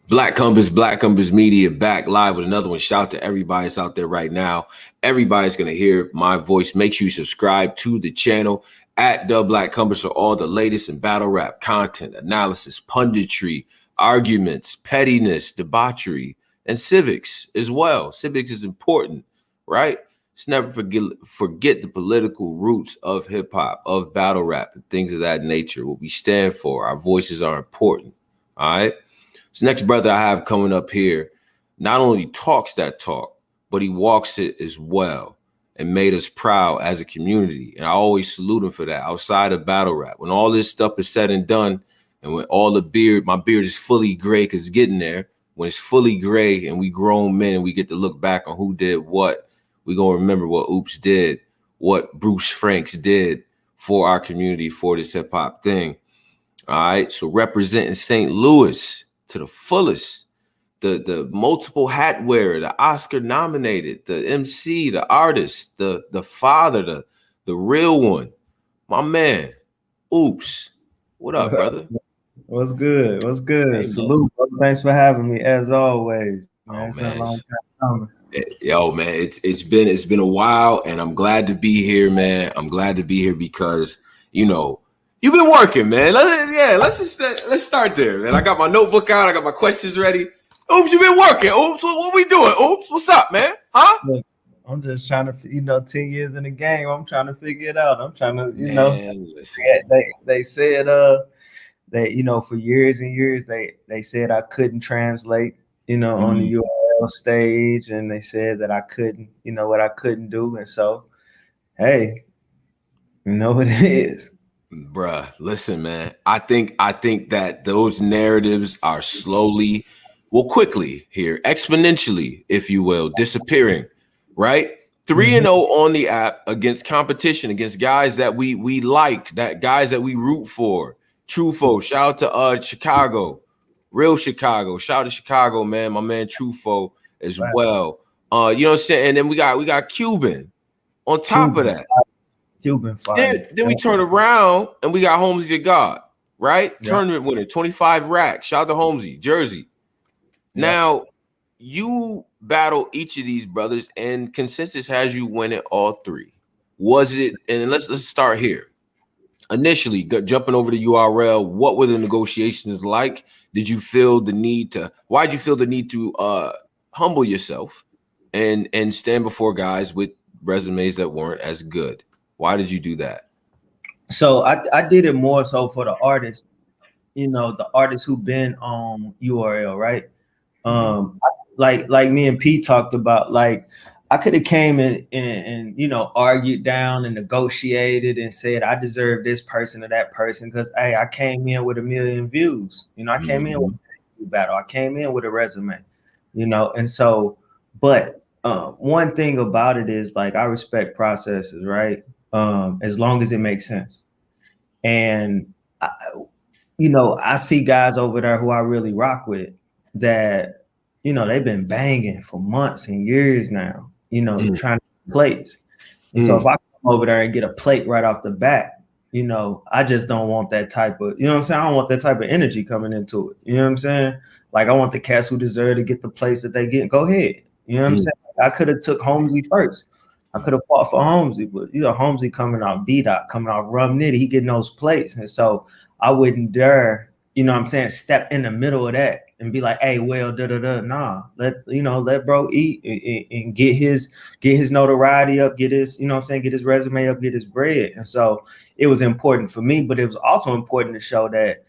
Black Compass Media back live with another one. Shout out to everybody that's out there right now. Everybody's gonna hear my voice. Make sure you subscribe to the channel at the Black Compass for all the latest in battle rap content, analysis, punditry, arguments, pettiness, debauchery, and civics as well. Civics is important, right? Let's never forget the political roots of hip hop, of battle rap, and things of that nature. What we stand for. Our voices are important. All right. This next brother I have coming up here not only talks that talk, but he walks it as well and made us proud as a community. And I always salute him for that outside of battle rap. When all this stuff is said and done, and when all my beard is fully gray because it's getting there, when it's fully gray and we grown men and we get to look back on who did what, we going to remember what OOOPs did, what Bruce Franks did for our community, for this hip hop thing. All right, so representing St. Louis to the fullest, the multiple hat wearer, the Oscar nominated, the MC, the artist, the father, the real one, my man, OOOPs. What up, brother? What's good? What's good? Hey, salute. Thanks for having me as always. Man, it's been a long time coming. Yo, man, it's been a while, and I'm glad to be here, man. I'm glad to be here because you've been working, man. Let's start there, man. I got my notebook out. I got my questions ready. OOOPs, you been working. OOOPs, what we doing? OOOPs, what's up, man? Huh? Look, I'm just trying to, 10 years in the game. I'm trying to figure it out. I'm trying to, they said that for years and years they said I couldn't translate, on the URL stage, and they said that I couldn't, what I couldn't do, and so, hey, what it is. Bruh, listen, man. I think that those narratives are quickly here, exponentially, if you will, disappearing, right? 3-0 on the app against competition, against guys that we like, that guys that we root for. Trufo, shout out to Chicago, real Chicago. Shout out to Chicago, man. My man Trufo as well. You know what I'm saying? And then we got Cuban on top of that. Cuban then we turn around and we got Holmesy the God, right? Yeah. Tournament winner, 25 racks. Shout out to Holmesy, Jersey. Yeah. Now, you battle each of these brothers, and consensus has you winning all three. Was it? And let's start here. Initially, jumping over the URL, what were the negotiations like? Did you feel the need to? Why'd you feel the need to humble yourself and stand before guys with resumes that weren't as good? Why did you do that? So I did it more so for the artists, the artists who've been on URL, right? Like me and Pete talked about, like I could have came and argued down and negotiated and said I deserve this person or that person because hey, I came in with 1 million views. I came in with a battle. I came in with a resume, and so, but one thing about it is like I respect processes, right? As long as it makes sense. And I see guys over there who I really rock with that, they've been banging for months and years now, trying to get plates. So if I come over there and get a plate right off the bat, I just don't want that type of, what I'm saying? I don't want that type of energy coming into it. You know what I'm saying? Like I want the cats who deserve to get the plates that they get. Go ahead. You know what I'm saying? I could have took Holmesy first. I could have fought for Holmesy, but Holmesy coming off B-Dot, coming off Rum Nitty, he getting those plates. And so I wouldn't dare, step in the middle of that and be like, hey, well, nah. Let bro eat and get his notoriety up, get his, get his resume up, get his bread. And so it was important for me, but it was also important to show that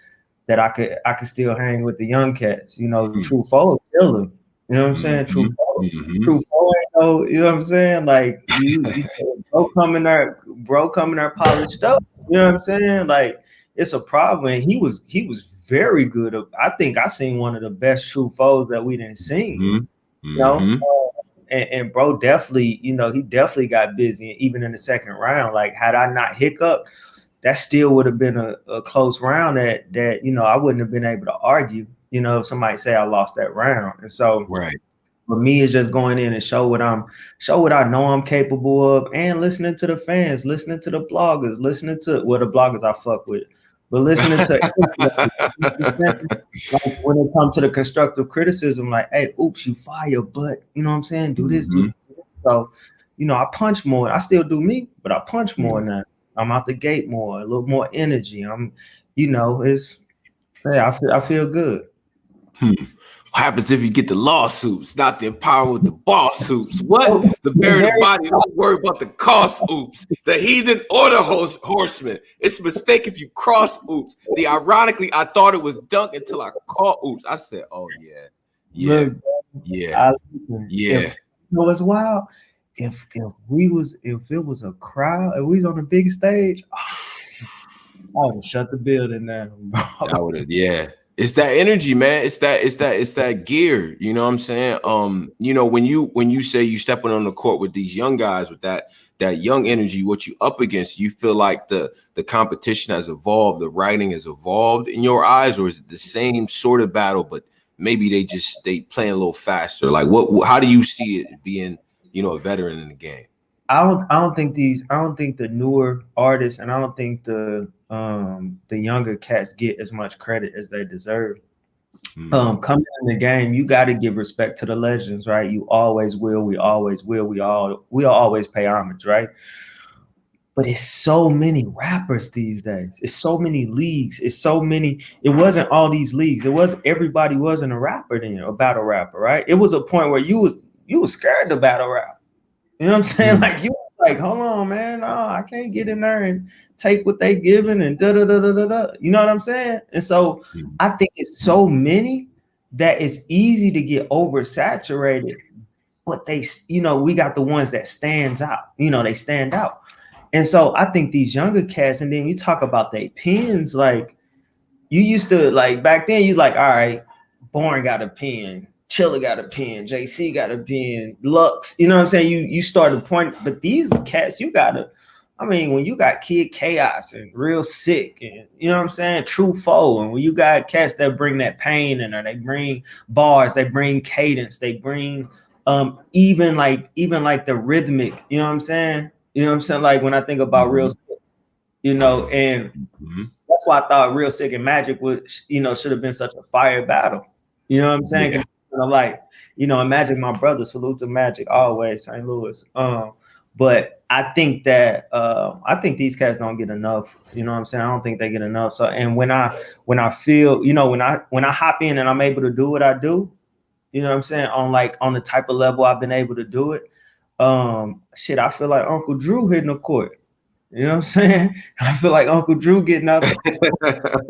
I could still hang with the young cats, True Foe kill him. You know what I'm saying? True Foe ain't no, you know what I'm saying? Like bro coming there polished up. You know what I'm saying? Like it's a problem. And he was very good. I think I seen one of the best True Foes that we didn't see. And bro definitely, he definitely got busy even in the second round. Like had I not hiccup, that still would have been a close round that I wouldn't have been able to argue. If somebody say I lost that round. And so right. For me, it's just going in and show what I know I'm capable of, and listening to the fans, listening to the bloggers, listening to the bloggers I fuck with. But listening to like when it comes to the constructive criticism, like, hey, oops, you fire, but you know what I'm saying? Do this, do Mhm. this. So, you know, I punch more. I still do me, but I punch more Mhm. now. I'm out the gate more, a little more energy. I'm, you know, it's yeah, I feel good. What happens if you get the lawsuits, not the empowerment with the boss hoops? What? Oh, The you're bear the very body, don't worry about the cost oops. The heathen or the horseman. It's a mistake if you cross oops. The ironically, I thought it was dunk until I caught oops. I said, oh yeah, yeah, look. yeah, I listen. If yeah. you know what's wild, if it was a crowd, if we was on the big stage, I would have shut the building down, I bro. would have, yeah. It's that energy, man. It's that gear. You know what I'm saying? You know, when you say you stepping on the court with these young guys with that young energy, what you up against, you feel like the competition has evolved, the writing has evolved in your eyes, or is it the same sort of battle, but maybe they playing a little faster? Like how do you see it being, you know, a veteran in the game? I don't think the newer artists and I don't think the younger cats get as much credit as they deserve. Mm, Coming in the game, you got to give respect to the legends, right? You always will, we always will, we'll always pay homage, right? But it's so many rappers these days. It's so many leagues. It's so many. It wasn't all these leagues. It was everybody wasn't a rapper then, a battle rapper, right? It was a point where you was scared to battle rap. You know what I'm saying? mm, Like you like, hold on, man. No, I can't get in there and take what they giving and da da da da da da. You know what I'm saying? And so mm. I think it's so many that it's easy to get oversaturated. But they, you know, we got the ones that stands out. You know, they stand out. And so I think these younger cats, and then you talk about their pens, like you used to like back then, you like, all right, Born got a pen, Chilla got a pen, JC got a pen, Lux, you know what I'm saying? You started point, but these cats, you gotta, I mean, when you got Kid Chaos and Real Sick, and you know what I'm saying, True Foe, and when you got cats that bring that pain in there, they bring bars, they bring cadence, they bring even like the rhythmic, you know what I'm saying? You know what I'm saying? Like when I think about Real Mhm, Sick, you know, and mhm. that's why I thought Real Sick and Magic would, you know, should have been such a fire battle. You know what I'm saying? Yeah. 'Cause, you know, like, you know, and Magic, my brother, salute to Magic always, St. Louis. But I think these cats don't get enough. You know what I'm saying? I don't think they get enough. So, and when I feel, you know, when I hop in and I'm able to do what I do, you know what I'm saying, on the type of level I've been able to do it. Shit, I feel like Uncle Drew hitting the court. You know what I'm saying? I feel like Uncle Drew getting out there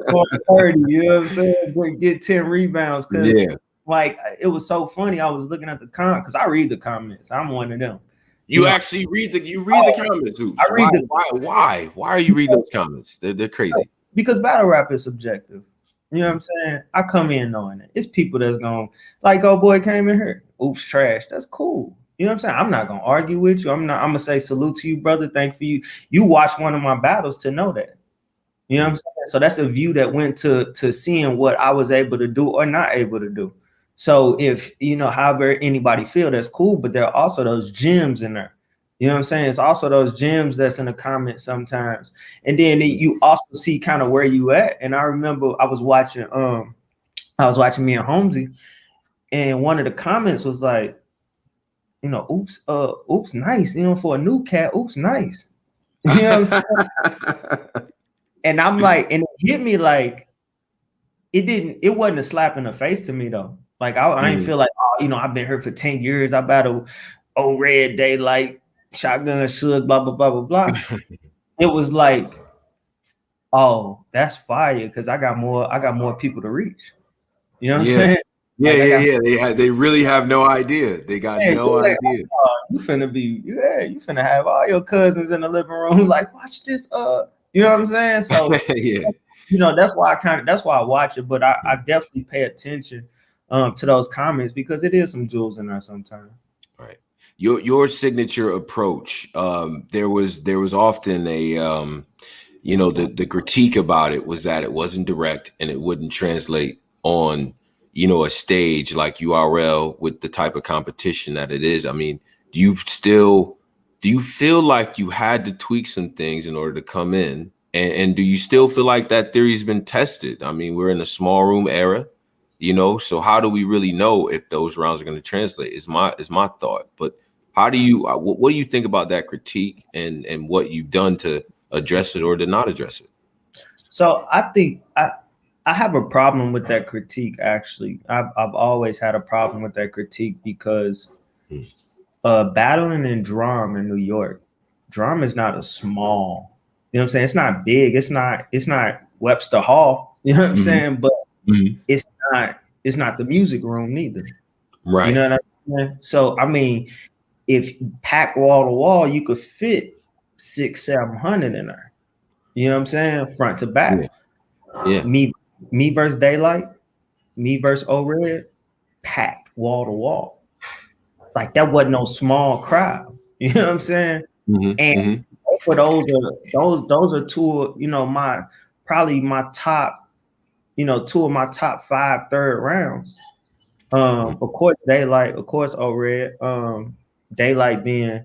scoring 30, you know what I'm saying? Get 10 rebounds. Cause Yeah. like it was so funny. I was looking at the because I read the comments. I'm one of them. You You know, actually read the comments, I Oops. read the Why are you reading those comments? They're crazy. because battle rap is subjective. You know what I'm saying? I come in knowing it. It's people that's going like, oh boy came in here. Oops, trash. That's cool. You know what I'm saying? I'm not gonna argue with you. I'm gonna say salute to you, brother. Thank for you. You watched one of my battles to know that. You know what I'm saying? So that's a view that went to seeing what I was able to do or not able to do. So if you know, however anybody feel, that's cool. But there are also those gems in there. You know what I'm saying? It's also those gems that's in the comments sometimes. And then you also see kind of where you at. And I remember I was watching me and Holmesy, and one of the comments was like, you know, oops, nice. You know, for a new cat, oops, nice. You know what I'm saying? And I'm like, and it hit me like it wasn't a slap in the face to me though. Like I ain't feel like, oh, you know, I've been here for 10 years. I battle Red Daylight, Shotgun Suge, blah, blah, blah, blah, blah. It was like, oh, that's fire, because I got more people to reach. You know what I'm Yeah. saying? Yeah, Like I got yeah, yeah. They really have no idea. They got man, no like, idea. oh, you finna be, yeah, you finna have all your cousins in the living room, like, watch this, you know what I'm saying? So Yeah. you know, that's why I watch it, but I definitely pay attention to those comments because it is some jewels in there sometimes. Right. Your signature approach. There was often a you know, the critique about it was that it wasn't direct and it wouldn't translate on, you know, a stage like URL with the type of competition that it is. I mean, do you feel like you had to tweak some things in order to come in And do you still feel like that theory's been tested? I mean, we're in a small room era, so how do we really know if those rounds are going to translate is my thought. But how do you what do you think about that critique and what you've done to address it or to not address it? So I think I have a problem with that critique. Actually, I've always had a problem with that critique because battling in drum in New York, drum is not a small, you know what I'm saying? It's not big. It's not Webster Hall, you know what I'm saying? But it's not the music room neither. Right. You know what I'm saying? So I mean, if pack wall to wall, you could fit 600-700 in there. You know what I'm saying? Front to back. Yeah. Me versus Daylight, me versus Overrated, packed wall to wall. Like that wasn't no small crowd. You know what I'm saying? And for those are two, probably my top, two of my top 5 third rounds. Of course, Daylight, of course, Overrated. Daylight being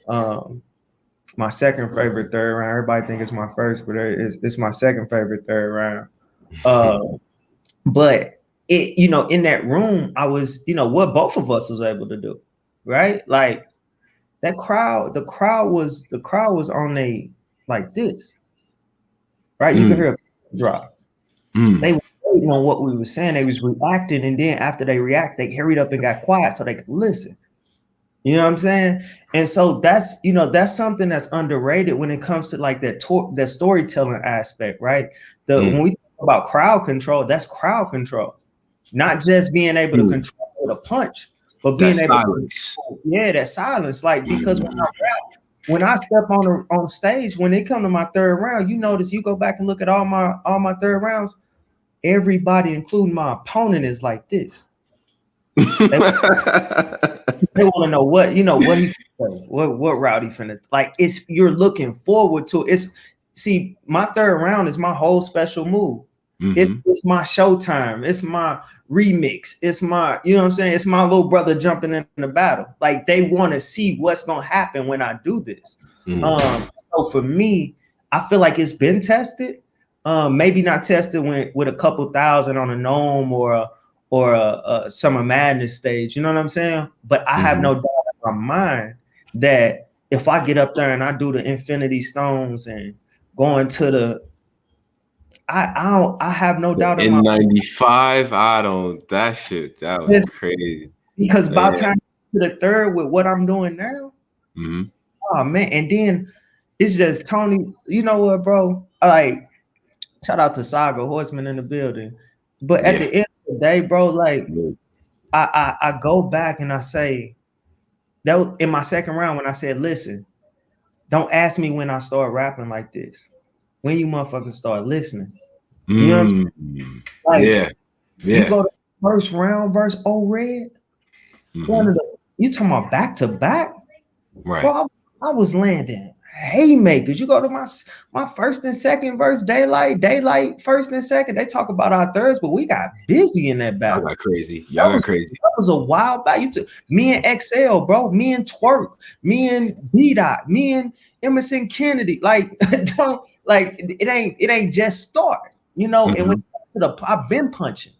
my second favorite third round. Everybody think it's my first, but it's my second favorite third round. But it, in that room, I was, what both of us was able to do, right? Like that crowd, the crowd was on a like this, right? You could hear a drop. They were waiting on what we were saying. They was reacting, and then after they react, they hurried up and got quiet so they could listen. You know what I'm saying? And so that's something that's underrated when it comes to like that storytelling aspect, right? When we talk about crowd control, that's crowd control, not just being able to control with a punch, but being able silence. that silence. Like because when I step on stage, when it come to my third round, you notice you go back and look at all my third rounds, everybody, including my opponent, is like this. They want to know what he what route he finna, like. You're looking forward to it. See, my third round is my whole special move. It's my showtime. It's my remix. It's my, you know what I'm saying? It's my little brother jumping in the battle. Like they want to see what's gonna happen when I do this. So for me, I feel like it's been tested. Maybe not tested with a couple thousand on a Gnome or a Summer Madness stage. You know what I'm saying? But I have no doubt in my mind that if I get up there and I do the Infinity Stones and going to the, I have no doubt in my N95. That was crazy. Because by the time to the third with what I'm doing now, oh man, and then it's just Tony. You know what, bro? Like, shout out to Saga Horseman in the building. But at the end of the day, bro, like I go back and I say that was in my second round when I said, listen, don't ask me when I start rapping like this. When you motherfuckers start listening. You know what I'm saying? Like, you go to first round versus O-Red. You talking about back to back? Right. Bro, I was landing haymakers. You go to my first and second verse, Daylight first and second. They talk about our thirds, but we got busy in that battle. Y'all got crazy. That was a wild battle. Me and XL, bro. Me and Twerk. Me and B-Dot. Me and Emerson Kennedy. Like, it ain't just start, And when I've been punching.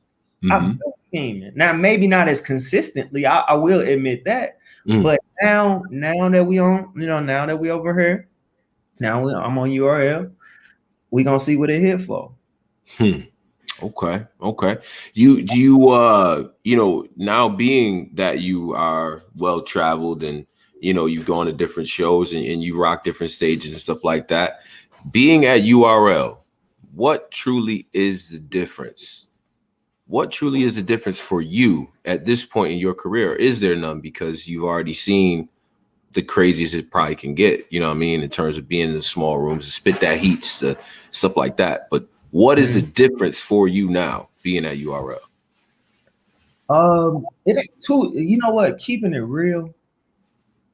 I've been scheming. Now, maybe not as consistently. I will admit that. But now that we on, now that we over here, I'm on URL. We gonna see what it hit for. Okay. You now being that you are well traveled and you've gone to different shows and you rock different stages and stuff like that. Being at URL, what truly is the difference? What truly is the difference for you at this point in your career? Is there none? Because you've already seen the craziest it probably can get, you know what I mean, in terms of being in the small rooms, to spit that heat, stuff like that. But what is the difference for you now being at URL? It ain't too, you know what, keeping it real,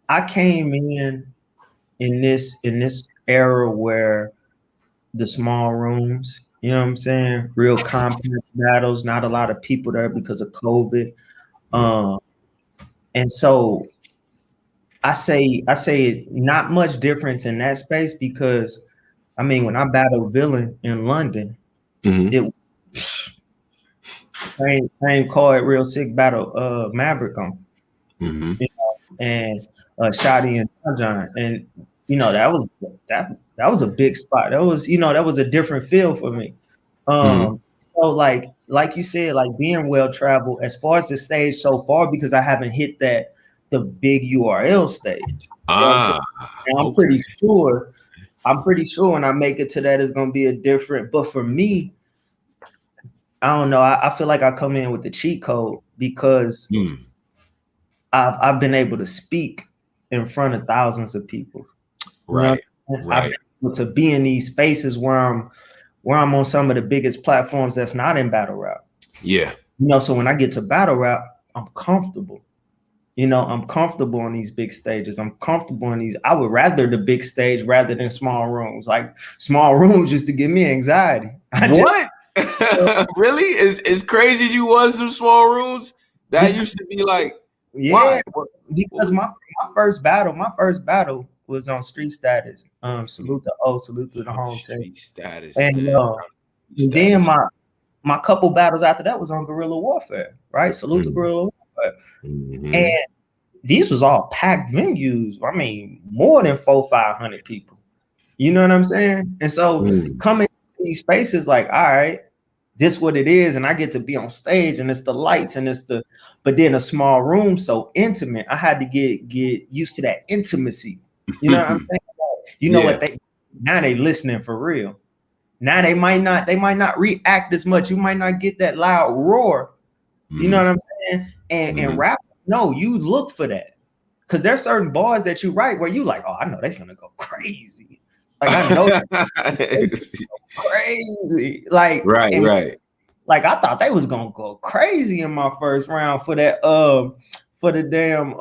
I came in this era where the small rooms, you know what I'm saying, real compact battles, not a lot of people there because of COVID. And so I say not much difference in that space because I mean, when I battled Villain in London, it same card, real sick battle, Maverick on, you know, and Shotty and John, and you know that was a big spot. That was that was a different feel for me. So like you said, like being well traveled as far as the stage so far, because I haven't hit the big URL stage. You know what I'm saying? And I'm pretty sure when I make it to that, it's gonna be a different. But for me, I don't know. I feel like I come in with the cheat code because I've been able to speak in front of thousands of people. Right. I've been able to be in these spaces where I'm on some of the biggest platforms that's not in battle rap. Yeah. You know, so when I get to battle rap, I'm comfortable. You know, I'm comfortable on these big stages. I'm comfortable in these. I would rather the big stage rather than small rooms. Like small rooms used to give me anxiety. What? Really? As crazy as you was in small rooms, that used to be like, yeah, why? Because my first battle was on Street Status. Salute to salute to the home team. Street Status, and then my couple battles after that was on Guerrilla Warfare, right? Salute to Guerrilla Warfare. And these was all packed venues. I mean, more than 400-500 people. You know what I'm saying? And so coming to these spaces, like, all right, this what it is, and I get to be on stage, and it's the lights, and but then a small room, so intimate. I had to get used to that intimacy. You know what I'm saying? You know what now they listening for real. Now they might not react as much. You might not get that loud roar. You know what I'm saying? And rap, no, you look for that. Because there's certain bars that you write where you like, oh, I know they finna go crazy. Like I know crazy. Like right. Like I thought they was gonna go crazy in my first round for that for the damn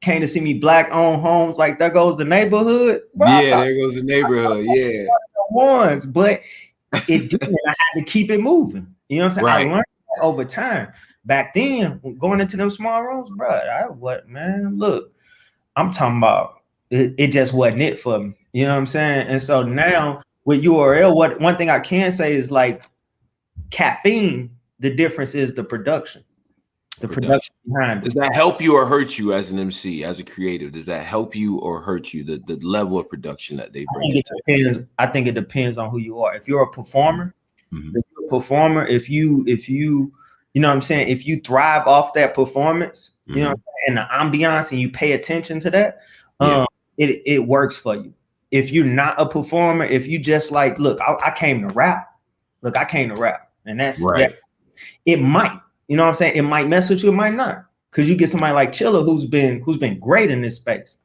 came to see me black owned homes, like there goes the neighborhood. Bro, yeah, there goes the neighborhood. Yeah. Ones, but it didn't. I had to keep it moving. You know what I'm saying? Right. I learned that over time. Back then, going into them small rooms, bro, look, I'm talking about it just wasn't it for me. You know what I'm saying? And so now with URL, one thing I can say is like caffeine, the difference is the production. The production behind it. Does that help you or hurt you as an MC, as a creative? Does that help you or hurt you, the level of production that they bring? I think it depends on who you are. If you're a performer, if you you know what I'm saying, if you thrive off that performance, you know what I'm saying, and the ambiance, and you pay attention to that, it works for you. If you're not a performer, if you just like, look, I came to rap. Look, I came to rap. And that's right. It might, you know what I'm saying? It might mess with you, it might not. Because you get somebody like Chilla who's been great in this space.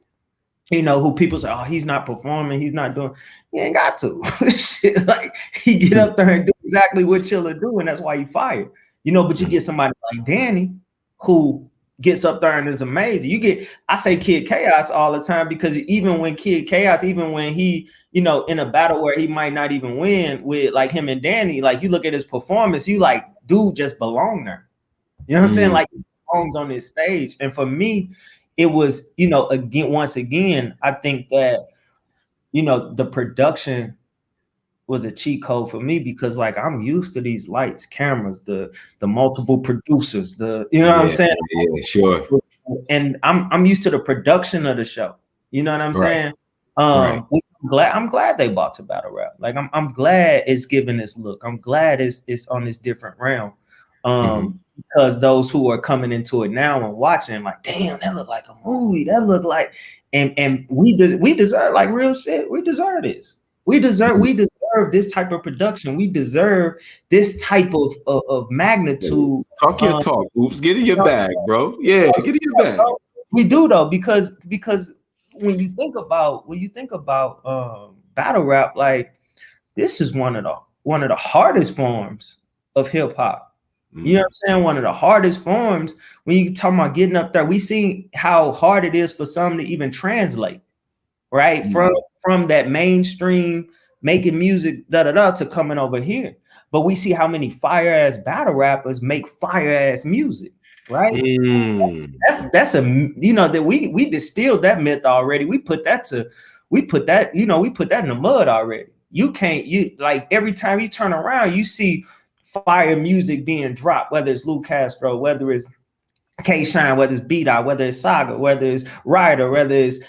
You know, who people say, oh, he's not performing, he's not doing. He ain't got to. Shit, like he get up there and do exactly what Chilla do, and that's why he fired. You know, but you get somebody like Danny who gets up there and is amazing. I say Kid Chaos all the time, because even when Kid Chaos, even when he, you know, in a battle where he might not even win with like him and Danny, like you look at his performance, you like, dude just belong there. You know what I'm saying? Like he belongs on this stage. And for me, it was, you know, once again, I think that, you know, the production was a cheat code for me, because like I'm used to these lights, cameras, the multiple producers, you know what I'm saying? Yeah, sure. And I'm used to the production of the show. You know what I'm saying? I'm glad they bought to battle rap. Like I'm glad it's giving this look. I'm glad it's on this different realm. Because those who are coming into it now and watching, like, damn, that look like a movie. That look like, and we deserve, like, real shit. We deserve this. We deserve this type of production. We deserve this type of magnitude. Talk your talk. Oops, get in your bag, bro. Yeah, get in your bag. We do though, because when you think about battle rap, like this is one of the hardest forms of hip hop. You know what I'm saying? One of the hardest forms. When you talk about getting up there, we see how hard it is for some to even translate, right? From that mainstream making music to coming over here. But we see how many fire ass battle rappers make fire ass music, right? That's a, you know, that we distilled that myth already. We put that to we put that, you know, we put that in the mud already. You can't, you like every time you turn around, you see fire music being dropped, whether it's Lou Castro, whether it's K-Shine, whether it's B-Dot, whether it's Saga, whether it's Ryder, whether it's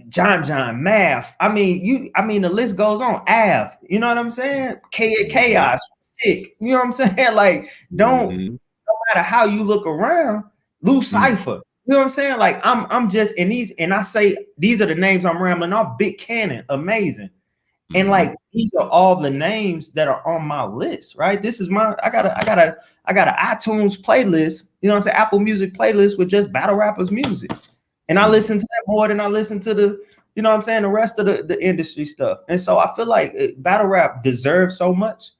John, Math. I mean, the list goes on. Av, you know what I'm saying? Chaos, Sick. You know what I'm saying? Like, no matter how you look around, Lou Cypher. You know what I'm saying? Like, I'm just in these, and I say these are the names I'm rambling off. Big Cannon, amazing. And like these are all the names that are on my list, right? This is my I got an iTunes playlist, you know what I'm saying, Apple Music playlist with just battle rappers music. And I listen to that more than I listen to the, you know what I'm saying, the rest of the industry stuff. And so I feel like battle rap deserves so much.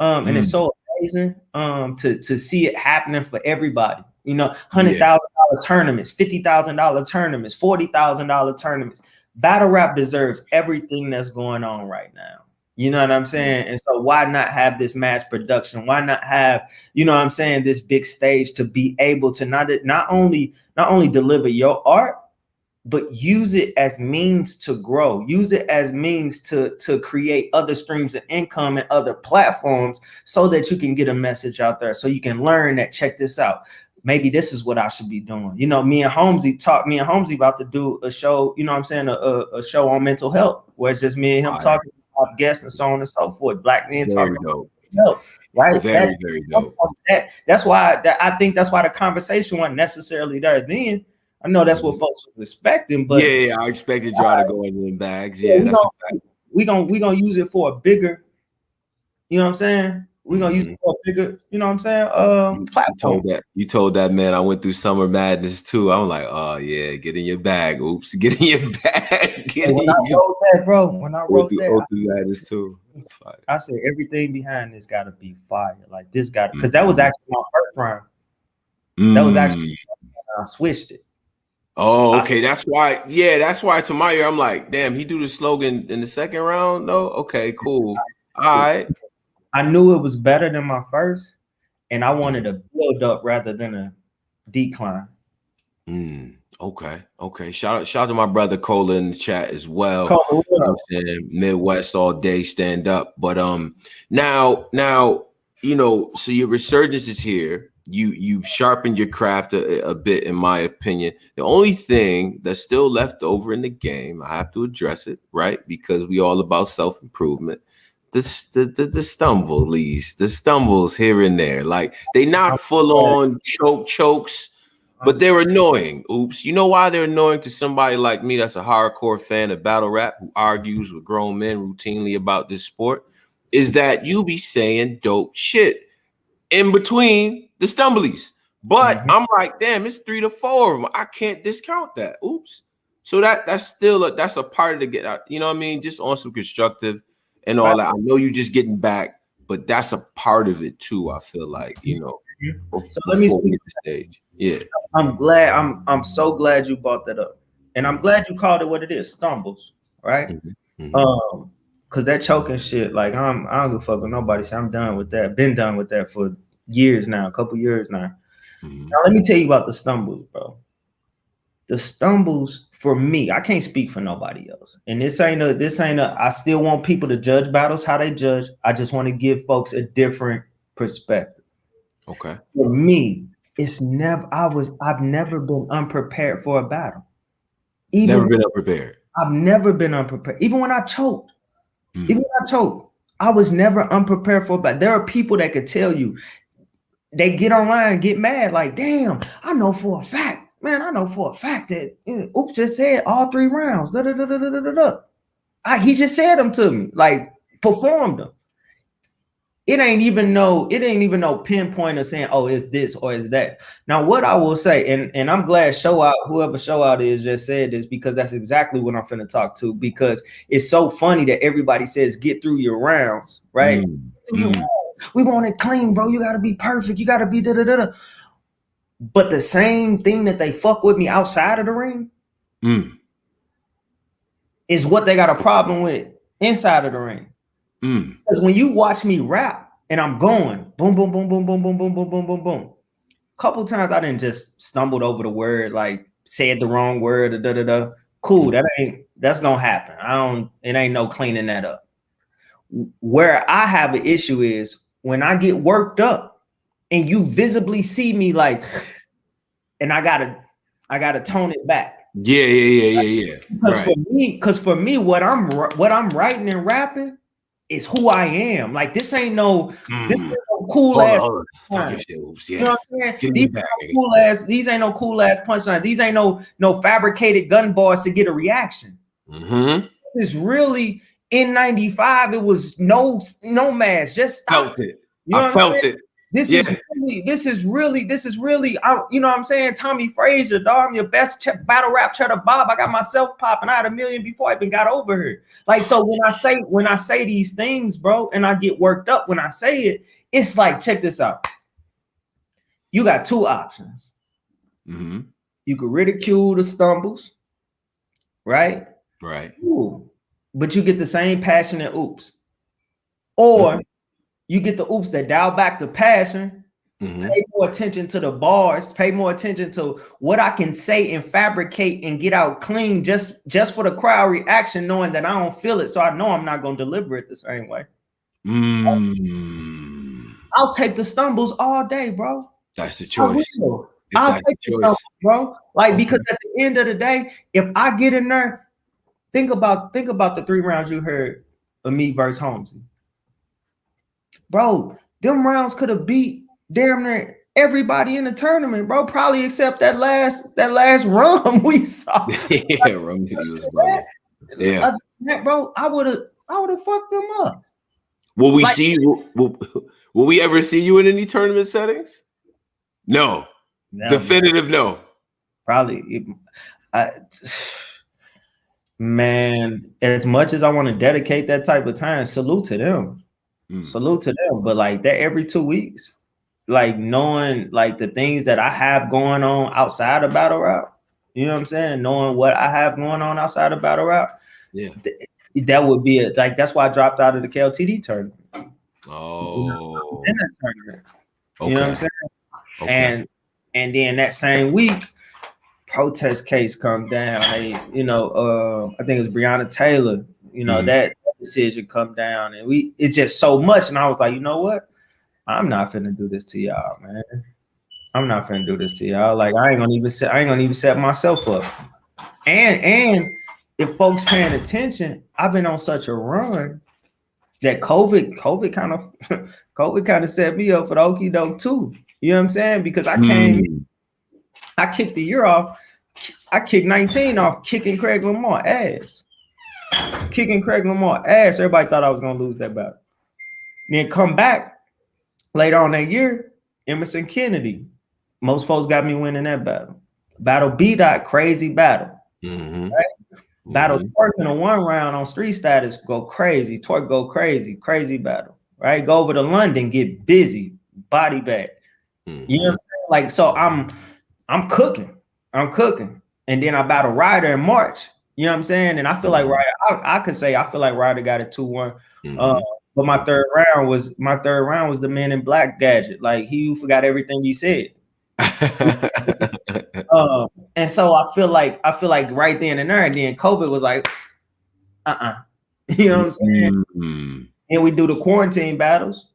And it's so amazing to see it happening for everybody. You know, $100,000 tournaments, $50,000 tournaments, $40,000 tournaments. Battle rap deserves everything that's going on right now. You know what I'm saying? And so why not have this mass production? Why not have, you know what I'm saying, this big stage to be able to not only deliver your art, but use it as means to grow, use it as means to create other streams of income and other platforms so that you can get a message out there, so you can learn that, check this out. Maybe this is what I should be doing. You know, me and Holmesy about to do a show, you know what I'm saying, a show on mental health, where it's just me and him talking about guests and so on and so forth. Black men talking about health, right? Very dope. That's why I think that's why the conversation wasn't necessarily there then. I know that's what folks was expecting, but yeah, I expected y'all to go in bags. Yeah, that's a fact. We gonna use it for a bigger, you know what I'm saying? We're gonna use it for a bigger, you know what I'm saying? Platform. You told that man I went through summer madness too. I'm like, oh yeah, get in your bag. Oops, get in your bag. When I wrote that, bro, when I wrote that, madness too. I said everything behind this gotta be fire. Like this gotta, because that was actually my first rhyme. That was actually I switched it. Oh, okay. That's why. Yeah, that's why to my ear, I'm like, damn, he do the slogan in the second round. No, okay, cool. All right. I knew it was better than my first, and I wanted a build up rather than a decline. Okay. Shout out to my brother Cola in the chat as well. Cole, you know what I'm saying? Midwest all day, stand up. But now, you know, so your resurgence is here. You sharpened your craft a bit, in my opinion. The only thing that's still left over in the game, I have to address it, right? Because we all about self-improvement. The stumbles here and there. Like, they not full on chokes, but they're annoying. Oops. You know why they're annoying to somebody like me that's a hardcore fan of battle rap who argues with grown men routinely about this sport? Is that you be saying dope shit in between the stumblies. But I'm like, damn, it's 3 to 4 of them. I can't discount that. Oops. So that's still that's a part of the get out. You know what I mean? Just on some constructive and all that. I know you just getting back, but that's a part of it too. I feel like, you know. So let me speak the stage. Yeah. I'm so glad you brought that up. And I'm glad you called it what it is, stumbles, right? Because that choking shit, like I don't give a fuck with nobody. So I'm done with that. Been done with that for years now, a couple years now. Now let me tell you about the stumbles, bro. The stumbles for me, I can't speak for nobody else. And this ain't a, I still want people to judge battles how they judge. I just want to give folks a different perspective. Okay. For me, I've never been unprepared for a battle. I've never been unprepared. Even when I choked, I was never unprepared for a battle. There are people that could tell you, they get online, get mad, like, damn, I know for a fact that Oops just said all 3 rounds. He just said them to me, like performed them. It ain't even no pinpoint of saying, oh, it's this or it's that. Now, what I will say, and I'm glad whoever show out is just said this, because that's exactly what I'm finna talk to, because it's so funny that everybody says get through your rounds, right? We want it clean, bro. You gotta be perfect. You gotta be da-da-da-da. But the same thing that they fuck with me outside of the ring is what they got a problem with inside of the ring. Because when you watch me rap and I'm going boom, boom, boom, boom, boom, boom, boom, boom, boom, boom, boom. A couple times I didn't just stumbled over the word, like said the wrong word, or da-da-da. Cool, that's gonna happen. It ain't no cleaning that up. Where I have an issue is when I get worked up and you visibly see me like, and I gotta tone it back. Yeah. Because for me, what I'm writing and rapping is who I am. Like this ain't no cool ass. You know what I'm saying? These ain't no cool ass punchline. These ain't no fabricated gun bars to get a reaction. It's really in '95. It was no mask. Just stop. Felt it. You know I felt it. This is really, you know what I'm saying? Tommy Frazier, dog, I'm your best battle rap cheddar Bob. I got myself popping. I had 1 million before I even got over here. Like, so when I say these things, bro, and I get worked up when I say it, it's like, check this out. You got two options. You could ridicule the stumbles, right? Right. Ooh, but you get the same passion at oops. Or you get the oops that dial back the passion, pay more attention to the bars, pay more attention to what I can say and fabricate and get out clean just for the crowd reaction, knowing that I don't feel it. So I know I'm not going to deliver it the same way. I'll take the stumbles all day, bro. That's the choice. I'll take the stumbles, bro. Like, because at the end of the day, if I get in there, think about the 3 rounds you heard of me versus Holmesy. Bro, them rounds could have beat damn near everybody in the tournament, bro. Probably except that last rum we saw. Rum was brother. Yeah, bro. I would have fucked them up. Will we see you? Will we ever see you in any tournament settings? No. Definitive no. Probably. Man, as much as I want to dedicate that type of time, salute to them. Salute to them, but like that every 2 weeks, like knowing like the things that I have going on outside of battle rap, you know what I'm saying? Knowing what I have going on outside of battle rap, that would be it. Like that's why I dropped out of the KLTD tournament. Oh, I was in that tournament. You know what I'm saying? And then that same week, protest case come down. They, I think it's Breonna Taylor. That decision come down, and it's just so much. And I was like, you know what? I'm not finna do this to y'all, man. I'm not finna do this to y'all. Like I ain't gonna even set myself up. And if folks paying attention, I've been on such a run that COVID kind of set me up for the okie doke too. You know what I'm saying? Because I kicked the year off. I kicked 19 off kicking Craig Lamar ass. Everybody thought I was gonna lose that battle. Then come back later on that year, Emerson Kennedy. Most folks got me winning that battle. Battle B-Dot, crazy battle. Right? Battle Twerk in a 1 round on street status, go crazy. Twerk go crazy battle. Right? Go over to London, get busy, body bag. You know what I'm saying? Like, so I'm cooking. And then I battle Ryder in March. You know what I'm saying? And I feel like Ryder, I could say I feel like Ryder got it 2-1. But my third round was the Man in Black gadget. Like he forgot everything he said. And so I feel like right then and there, and then COVID was like, you know what I'm saying? And we do the quarantine battles.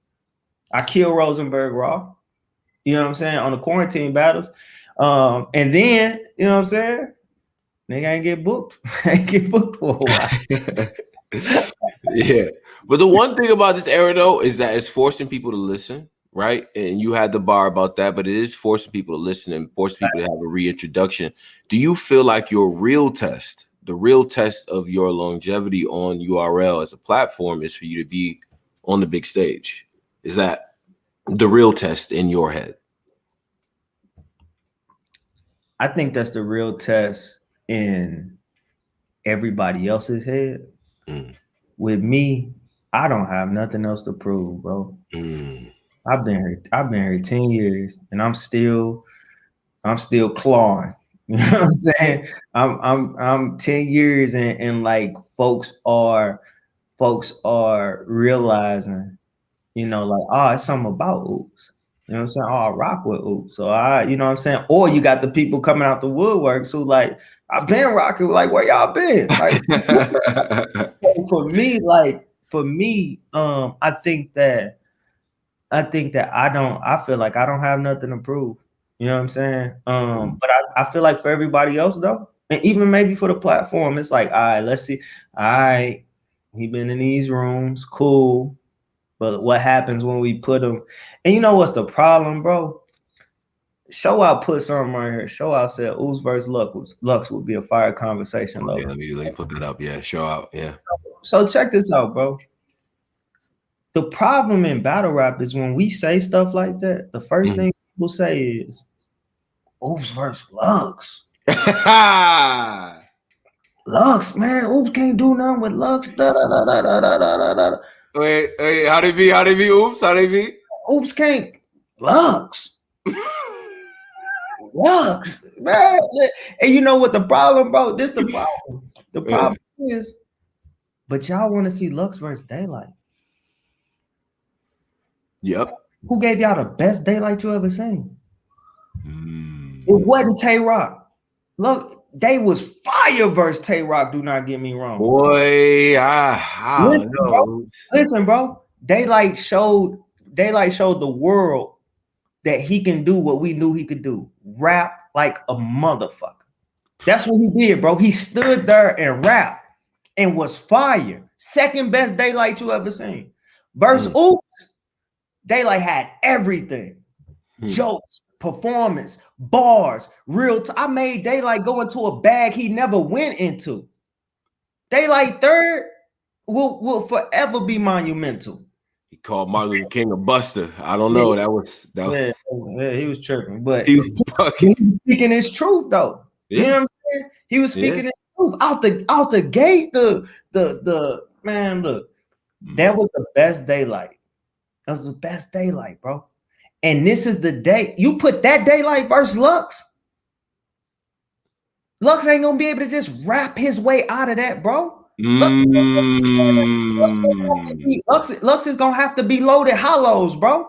I kill Rosenberg Raw. You know what I'm saying? On the quarantine battles. And then, you know what I'm saying? Nigga ain't get booked. For a while. Yeah. But the one thing about this era though is that it's forcing people to listen, right? And you had the bar about that, but it is forcing people to listen and forcing people to have a reintroduction. Do you feel like the real test of your longevity on URL as a platform is for you to be on the big stage? Is that the real test in your head? I think that's the real test in everybody else's head. With me, I don't have nothing else to prove, bro. I've been here 10 years and I'm still clawing. You know what I'm saying? I'm 10 years and like folks are realizing, like, oh, it's something about oops. You know what I'm saying? Oh, I rock with oops. So you know what I'm saying? Or you got the people coming out the woodworks who like, I've been rocking. Like, where y'all been? Like, for me, I think that I feel like I don't have nothing to prove. You know what I'm saying? But I feel like for everybody else though, and even maybe for the platform, it's like, all right, let's see. All right, he been in these rooms, cool. But what happens when we put him? And you know what's the problem, bro? Show Out put something right here. Show Out said Oops versus Lux would be a fire conversation. Yeah, let me put that up. Yeah, Show Out. Yeah. So check this out, bro. The problem in battle rap is when we say stuff like that, the first thing people say is Oops versus Lux. Lux, man, Oops can't do nothing with Lux. Wait, how they be? Oops, how they be? Oops can't. Lux. Lux, man. And you know what the problem, bro? This the problem. The problem is, but y'all want to see Lux versus Daylight. Yep. Who gave y'all the best Daylight you ever seen? It wasn't Tay Rock. Look, they was fire versus Tay Rock. Do not get me wrong. Boy, I listen, don't know. Bro. Listen, bro. Daylight showed the world that he can do what we knew he could do. Rap like a motherfucker. That's what he did, bro. He stood there and rapped and was fire. Second best Daylight you ever seen. Verse Oops, Daylight had everything. Jokes, performance, bars, I made Daylight go into a bag he never went into. Daylight third will forever be monumental. He called Martin Luther King a buster. I don't know. That was yeah, he was tripping, but he was speaking his truth though. Yeah. You know what I'm saying? He was speaking his truth out the gate. The man, look, that was the best Daylight. That was the best Daylight, bro. And this is the day you put that Daylight versus Lux. Lux ain't gonna be able to just rap his way out of that, bro. Lux is gonna have to be loaded hollows, bro.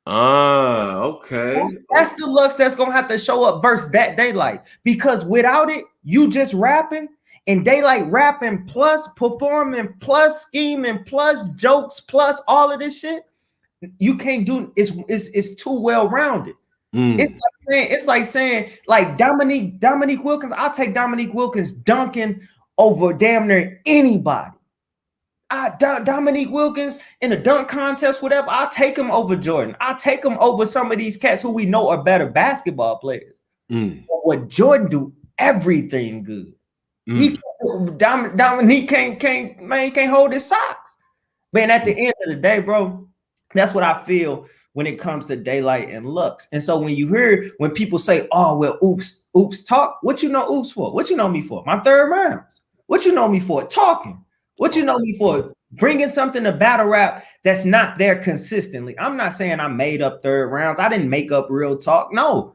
Okay. That's the Lux that's gonna have to show up versus that Daylight. Because without it, you just rapping and Daylight rapping plus performing plus scheming plus jokes plus all of this shit. You can't do it's too well rounded. It's like saying Dominique Wilkins. I'll take Dominique Wilkins dunking over damn near anybody. Dominique Wilkins in a dunk contest, whatever. I'll take him over Jordan. I'll take him over some of these cats who we know are better basketball players. But what Jordan do everything good. Dominique can't hold his socks. Man, at the end of the day, bro. That's what I feel when it comes to Daylight and Lux. And so when people say, oh, well, oops talk, what you know Oops for? What you know me for? My third rounds. What you know me for? Talking. What you know me for? Bringing something to battle rap that's not there consistently. I'm not saying I made up third rounds. I didn't make up real talk. No.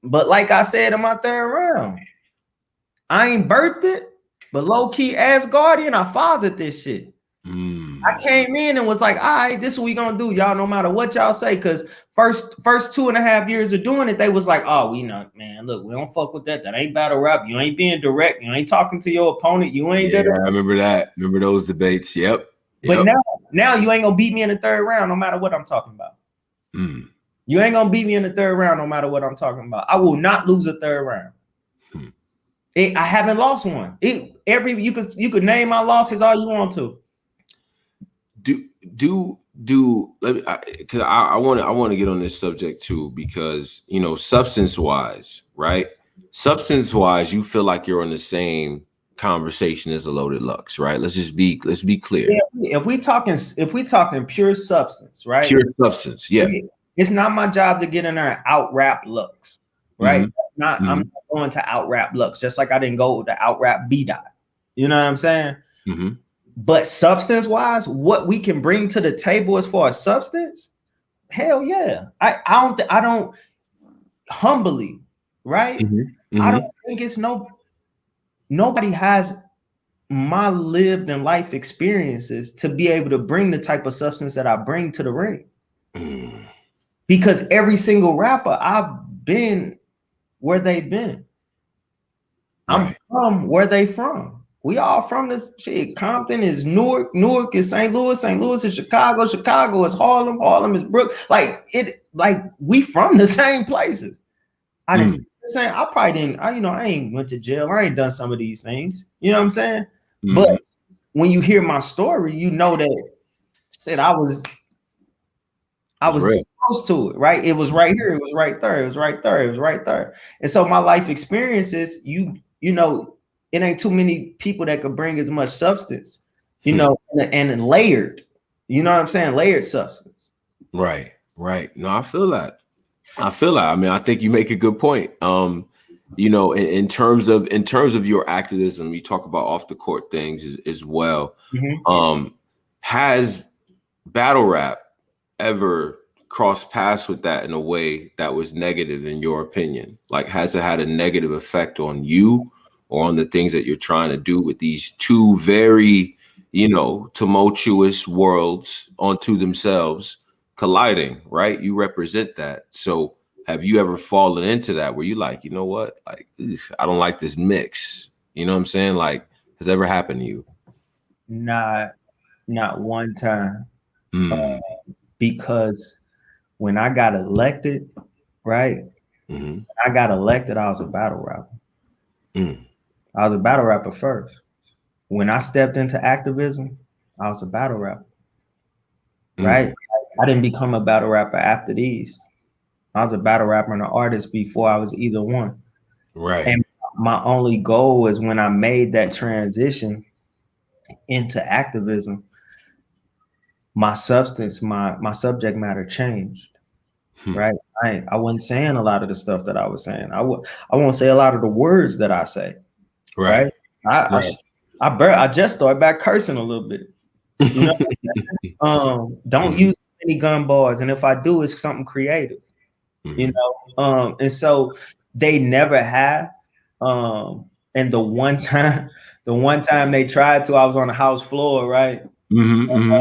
But like I said in my third round, I ain't birthed it, but low-key Asgardian, I fathered this shit. I came in and was like, all right, this is what we gonna do, y'all, no matter what y'all say. Because first 2.5 years of doing it, they was like, oh, we not, man, look, we don't fuck with that. That ain't battle rap. You ain't being direct. You ain't talking to your opponent. You ain't I remember that. Remember those debates. Yep. But now you ain't gonna beat me in the third round no matter what I'm talking about. You ain't gonna beat me in the third round no matter what I'm talking about. I will not lose a third round. I haven't lost one. You could name my losses all you want to. Let me, because I want to get on this subject too, because substance wise, right? Substance wise, you feel like you're on the same conversation as a Loaded Lux, right? Let's be clear. Yeah, if we talking pure substance, right? Pure substance, yeah. It's not my job to get in there and out rap Lux, right? I'm not going to out rap Lux, just like I didn't go to out rap B-Dot. You know what I'm saying? But substance wise, what we can bring to the table as far as substance, hell yeah. I don't humbly, right? I don't think it's nobody has my lived and life experiences to be able to bring the type of substance that I bring to the ring. Because every single rapper, I've been where they've been. I'm Right. from where they from. We all from this shit. Compton is Newark, Newark is St. Louis, St. Louis is Chicago, Chicago is Harlem, Harlem is Brook. Like we from the same places. I didn't say I probably didn't. I ain't went to jail. I ain't done some of these things. You know what I'm saying? But when you hear my story, you know that shit. I was close to it, right? It was right here. It was right there. It was right there. It was right there. And so my life experiences, you know, it ain't too many people that could bring as much substance, and layered. You know what I'm saying? Layered substance. Right. No, I feel that. I mean, I think you make a good point. In terms of your activism, you talk about off the court things as well. Has battle rap ever crossed paths with that in a way that was negative in your opinion? Like, has it had a negative effect on you or on the things that you're trying to do with these two very, tumultuous worlds onto themselves colliding, right? You represent that. So have you ever fallen into that where you like, you know what? Like, I don't like this mix. You know what I'm saying? Like, has that ever happened to you? Not one time. Because when I got elected, right? I got elected, I was a battle rapper. I was a battle rapper first. When I stepped into activism, I was a battle rapper. Right? I didn't become a battle rapper after these. I was a battle rapper and an artist before I was either one. Right. And my only goal was when I made that transition into activism, my substance, my subject matter changed. Right. I wasn't saying a lot of the stuff that I was saying. I won't say a lot of the words that I say. Right. I just started back cursing a little bit. Don't use any gun bars, and if I do, it's something creative. And so they never have. And the one time they tried to, I was on the house floor, right? And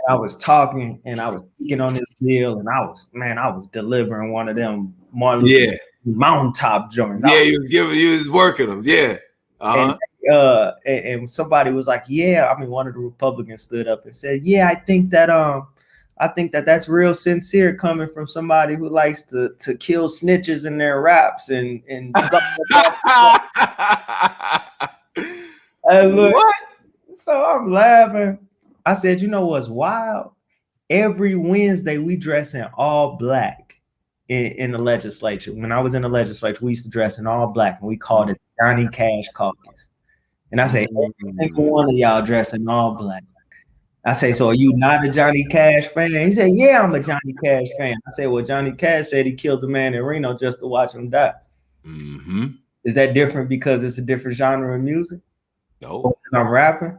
I was talking and I was speaking on this bill, and I was delivering one of them mountaintop joints. You was working them. Yeah. And somebody was like, one of the Republicans stood up and said, I think that that's real sincere coming from somebody who likes to kill snitches in their raps and what? So I'm laughing. I said, you know what's wild? Every Wednesday we dress in all black in the legislature. When I was in the legislature, we used to dress in all black, and we called it Johnny Cash Caucus. And I say, every single one of y'all dress in all black. I say, so are you not a Johnny Cash fan? He said, yeah, I'm a Johnny Cash fan. I said, well, Johny Cash said he killed the man in Reno just to watch him die. Is that different because it's a different genre of music? No. I'm rapping.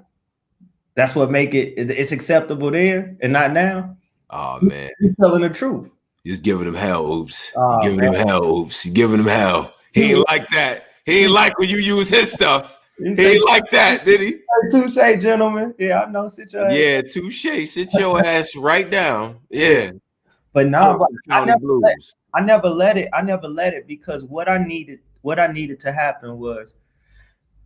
That's what make it's acceptable then and not now. Oh man, you're telling the truth. You're just giving him hell, oops. You're giving him hell, oops. You're giving him hell. He ain't like that. He ain't like when you use his stuff. He ain't like that, did he? Touche, gentlemen. Yeah, I know. Sit your ass. Yeah, touche. Sit your ass right down. Yeah. But no, I never let it because what I needed to happen was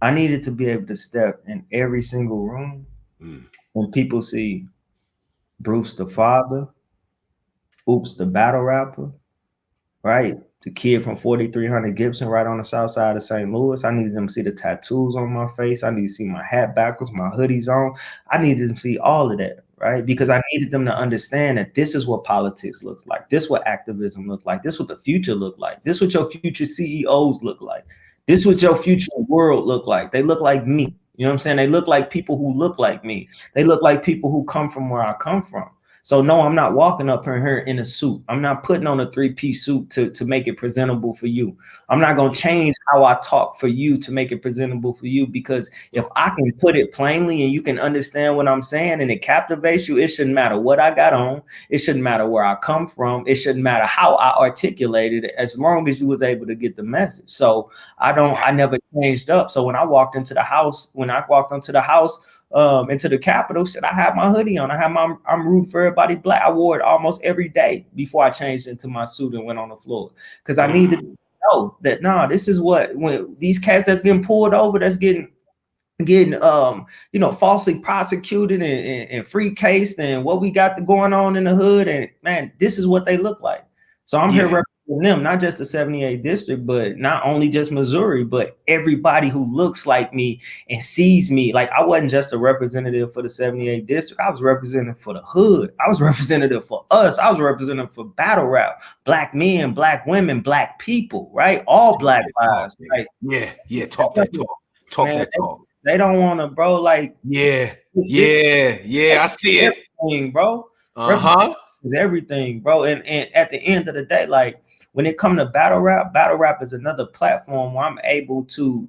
I needed to be able to step in every single room when people see Bruce the father, Oops the battle rapper, right? The kid from 4300 Gibson right on the south side of St. Louis. I needed them to see the tattoos on my face. I needed to see my hat backwards, my hoodies on. I needed them to see all of that, right? Because I needed them to understand that this is what politics looks like. This is what activism looks like. This is what the future look like. This is what your future CEOs look like. This is what your future world look like. They look like me. You know what I'm saying? They look like people who look like me. They look like people who come from where I come from. So no, I'm not walking up here in a suit. I'm not putting on a 3-piece suit to make it presentable for you. I'm not going to change how I talk for you to make it presentable for you, because if I can put it plainly and you can understand what I'm saying and it captivates you, it shouldn't matter what I got on. It shouldn't matter where I come from. It shouldn't matter how I articulated it, as long as you was able to get the message. So I never changed up. So when I walked into the house, into the Capitol, shit, I had my hoodie on. I'm rooting for everybody black. I wore it almost every day before I changed into my suit and went on the floor, because I know that this is what when these cats that's getting pulled over, that's getting falsely prosecuted and free cased, and what we got going on in the hood, and man, this is what they look like. So I'm here representing them, not just the 78th district, but not only just Missouri, but everybody who looks like me and sees me. Like, I wasn't just a representative for the 78th district. I was representative for the hood. I was representative for us. I was representative for battle rap, Black men, Black women, Black people, right? All Black lives. Like, talk that talk. Talk man, that talk. They don't want to, bro. Like, I see it, bro. Is everything, bro. And at the end of the day, like, when it comes to battle rap is another platform where I'm able to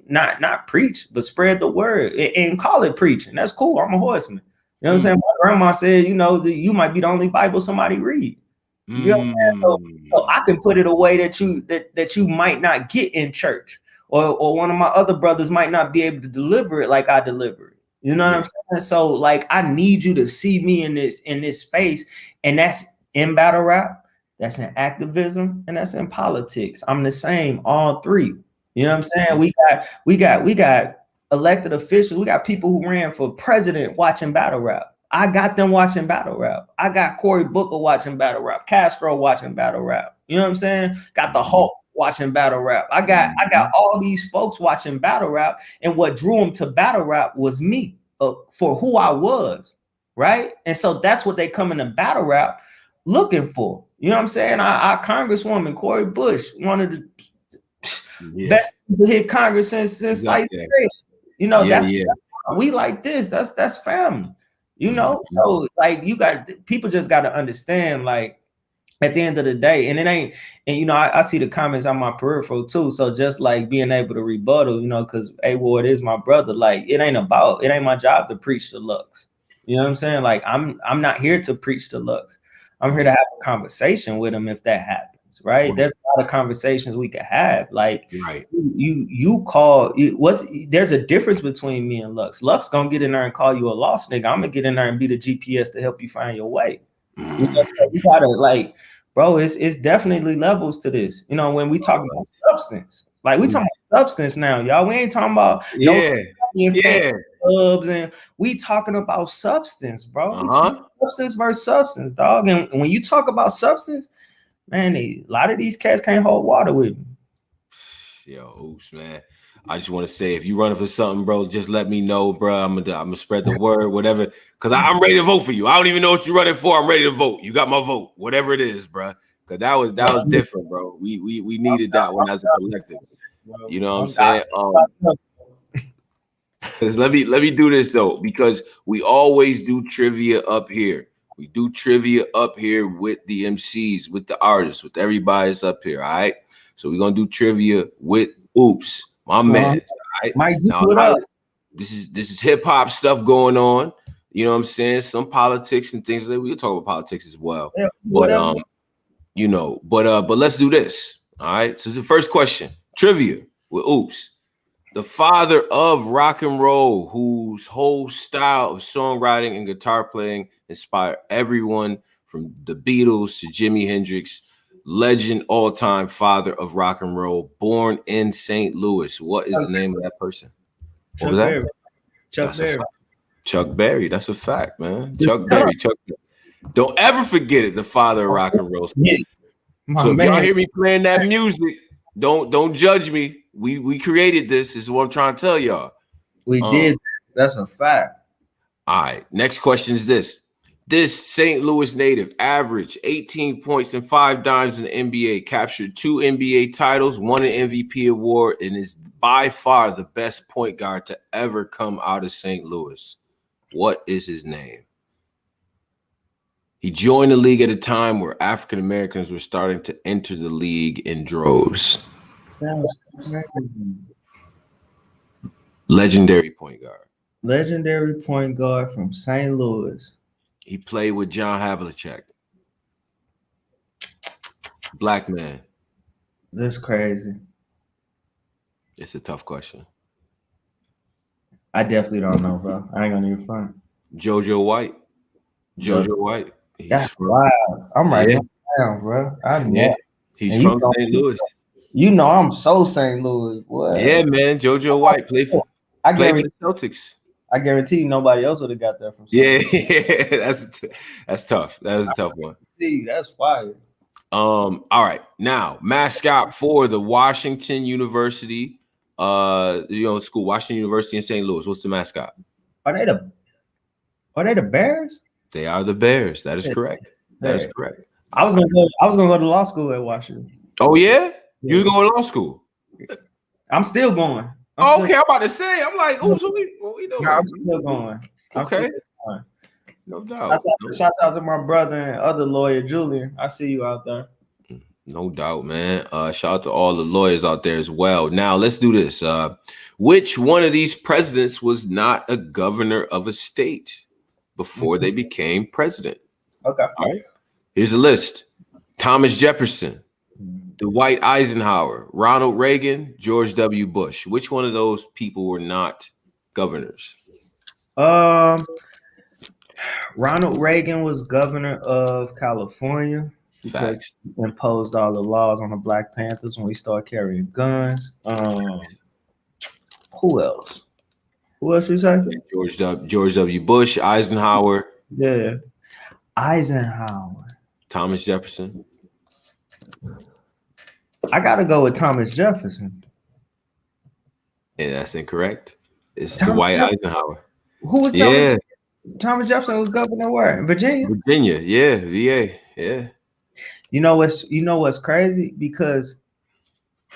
not preach, but spread the word and call it preaching. That's cool. I'm a horseman. You know what I'm saying? My grandma said, you might be the only Bible somebody read. You know what I'm saying? So I can put it away that you might not get in church, or one of my other brothers might not be able to deliver it like I deliver it. You know what I'm saying? So like, I need you to see me in this space, and that's in battle rap, that's in activism, and that's in politics. I'm the same, all three. You know what I'm saying? We got elected officials. We got people who ran for president watching battle rap. I got them watching battle rap. I got Cory Booker watching battle rap, Castro watching battle rap. You know what I'm saying? Got the Hulk watching battle rap. I got all these folks watching battle rap, and what drew them to battle rap was me, for who I was, right? And so that's what they come into battle rap looking for. You know what I'm saying? Our Congresswoman Cori Bush, one of the best to hit Congress since like, you know, that's we like this. That's family. You know, so like, people just got to understand, like, at the end of the day, and it ain't, and you know, I see the comments on my peripheral too. So just like being able to rebuttal, you know, because A-Ward is my brother. Like, it ain't my job to preach the Lux. You know what I'm saying? Like, I'm not here to preach the Lux. I'm here to have a conversation with him if that happens, right? There's a lot of conversations we could have. Like, there's a difference between me and Lux. Lux gonna get in there and call you a lost nigga. I'm gonna get in there and be the GPS to help you find your way. You know, you gotta, like, bro, it's definitely levels to this. You know, when we talk about substance, like, we talking about substance now, y'all. We ain't talking about clubs, and we talking about substance, bro. Substance versus substance, dog. And when you talk about substance, man, a lot of these cats can't hold water with me. Yo, oops, man. I just want to say, if you running for something, bro, just let me know, bro. I'm gonna spread the word, whatever. Cause I'm ready to vote for you. I don't even know what you're running for. I'm ready to vote. You got my vote, whatever it is, bro. Cause that was different, bro. We needed that one as a collective. You know what I'm saying? Cause let me do this though, because we always do trivia up here. We do trivia up here with the MCs, with the artists, with everybody that's up here. All right. So we're gonna do trivia with Oops. My man, right? Now, this is hip hop stuff going on. You know what I'm saying? Some politics and things like that. We can talk about politics as well. Yeah, but you know, but let's do this. All right. So the first question, trivia with Oops. The father of rock and roll, whose whole style of songwriting and guitar playing inspired everyone from the Beatles to Jimi Hendrix. Legend, all-time father of rock and roll, born in St. Louis. What is the name of that person? What was that? Chuck Berry. Chuck Berry. That's a fact, man. Chuck Berry. Don't ever forget it. The father of rock and roll. So if y'all hear me playing that music, don't judge me. We created this. This is what I'm trying to tell y'all. We did. That's a fact. All right. Next question is this. This St. Louis native averaged 18 points and 5 dimes in the NBA, captured 2 NBA titles, won an MVP award, and is by far the best point guard to ever come out of St. Louis. What is his name? He joined the league at a time where African Americans were starting to enter the league in droves. Legendary point guard. Legendary point guard from St. Louis. He played with John Havlicek. Black man. That's crazy. It's a tough question. I definitely don't know, bro. I ain't gonna even front. JoJo White. JoJo White. That's wild. I'm right down, bro. I know. He's And from St. Louis. you know I'm so St. Louis. What? Yeah, man. JoJo White played for the Celtics. I guarantee you nobody else would have got that from Yeah, that's tough. That was a tough one. See, that's fire. All right. Now, mascot for the Washington University, school, Washington University in St. Louis. What's the mascot? Are they the Bears? They are the Bears. That is correct. That is correct. I was gonna go to law school at Washington. Oh yeah? You was going to law school? I'm still going. I'm about to say. I'm like, oh, so what we doing? No, I'm still going. Okay. No doubt. Shout out to my brother and other lawyer, Julian. I see you out there. No doubt, man. Shout out to all the lawyers out there as well. Now, let's do this. Which one of these presidents was not a governor of a state before they became president? Okay. All right. Here's a list. Thomas Jefferson, Dwight Eisenhower, Ronald Reagan, George W. Bush. Which one of those people were not governors? Ronald Reagan was governor of California because he imposed all the laws on the Black Panthers when we started carrying guns. Who else? Who else you say? George W. Bush, Eisenhower. Yeah. Eisenhower. Thomas Jefferson. I gotta go with Thomas Jefferson. And that's incorrect. It's Dwight Eisenhower. Who was Thomas? Thomas Jefferson was governor where? In Virginia? Virginia, yeah, VA, yeah. You know what's crazy? Because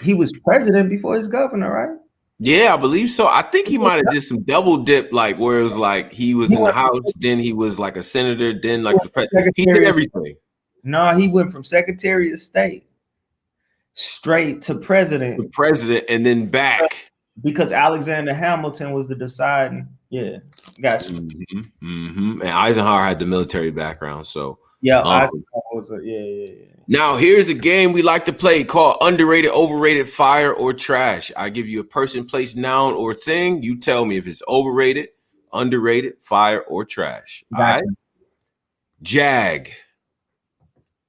he was president before he was governor, right? Yeah, I believe so. I think he might have did some double dip, like where it was like he was in the House, then he was like a senator, then like the president. He did everything. No, he went from Secretary of State straight to president. The president, and then back. Because Alexander Hamilton was the deciding. Yeah, gotcha. And Eisenhower had the military background, so yeah, Eisenhower was yeah. Now here's a game we like to play called underrated, overrated, fire, or trash. I give you a person, place, noun, or thing. You tell me if it's overrated, underrated, fire, or trash. Gotcha. All right. Jag,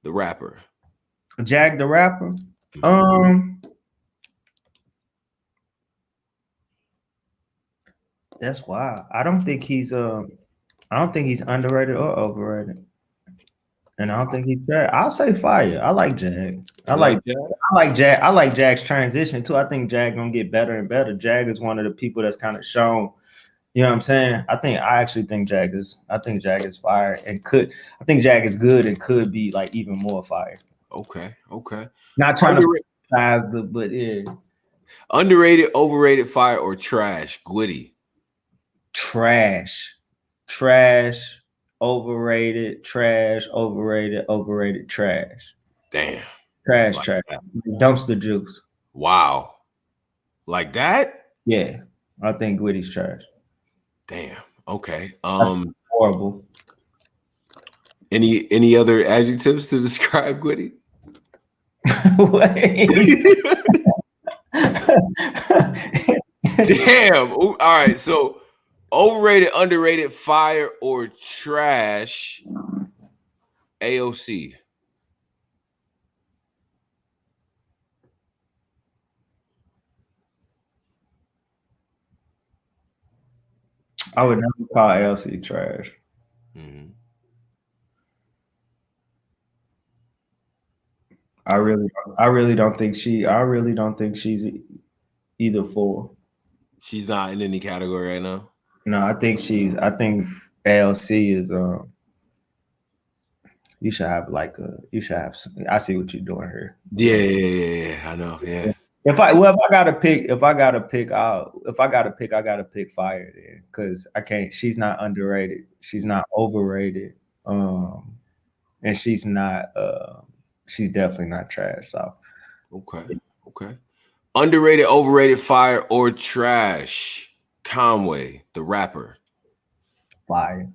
the rapper. Jag the rapper. That's wild. I don't think he's underrated or overrated. And I don't think he's trash. I'll say fire. I like Jag. I like Jag's transition too. I think Jag gonna get better and better. Jag is one of the people that's kind of shown, you know what I'm saying? I actually think Jag is fire and I think Jag is good and could be like even more fire. Okay. Not trying to size but yeah. Underrated, overrated, fire, or trash. Gwitty. Trash, overrated, trash, overrated, trash. Damn. Trash. Dumpster juice. Wow. Like that? Yeah. I think Gwitty's trash. Damn. Okay. Horrible. Any other adjectives to describe Gwitty? Damn. All right. So overrated, underrated, fire, or trash. AOC. I would never call AOC trash. I really don't think she's either for. She's not in any category right now. No, I think AOC is you should have I see what you're doing here. Yeah, I know. Yeah. If I gotta pick, I gotta pick fire then, because I can't. She's not underrated. She's not overrated. And she's not. She's definitely not trash. So. Okay. Underrated, overrated, fire, or trash. Conway, the rapper. Fire.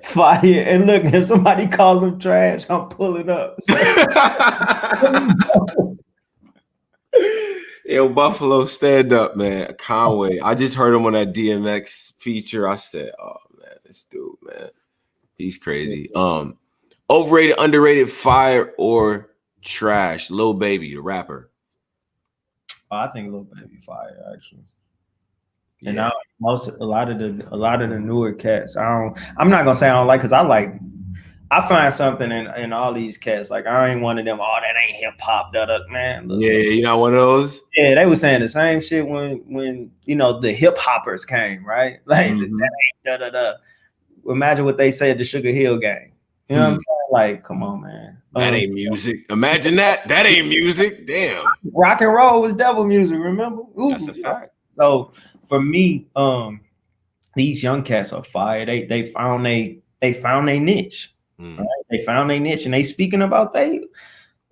Fire. And look, if somebody calls him trash, I'm pulling up. Yo, Buffalo, stand up, man. Conway. I just heard him on that DMX feature. I said, oh man, this dude, man. He's crazy. Overrated, underrated, fire or trash? Lil Baby, the rapper. Oh, I think Lil Baby fire actually. And Yeah. a lot of the newer cats, I'm not gonna say I don't like, because I find something in all these cats. Like, I ain't one of them, oh, that ain't hip hop, man. Look, Yeah, you're not one of those. yeah, they were saying the same shit when the hip hoppers came, right? Like, that ain't Imagine what they said at the Sugar Hill game. You know what I'm saying? Like, come on, man. That ain't music. Imagine that. That ain't music. Damn. Rock and roll was devil music, remember? Ooh, That's a fact. So for me, these young cats are fire. They found a niche. Right? They found a niche, and they speaking about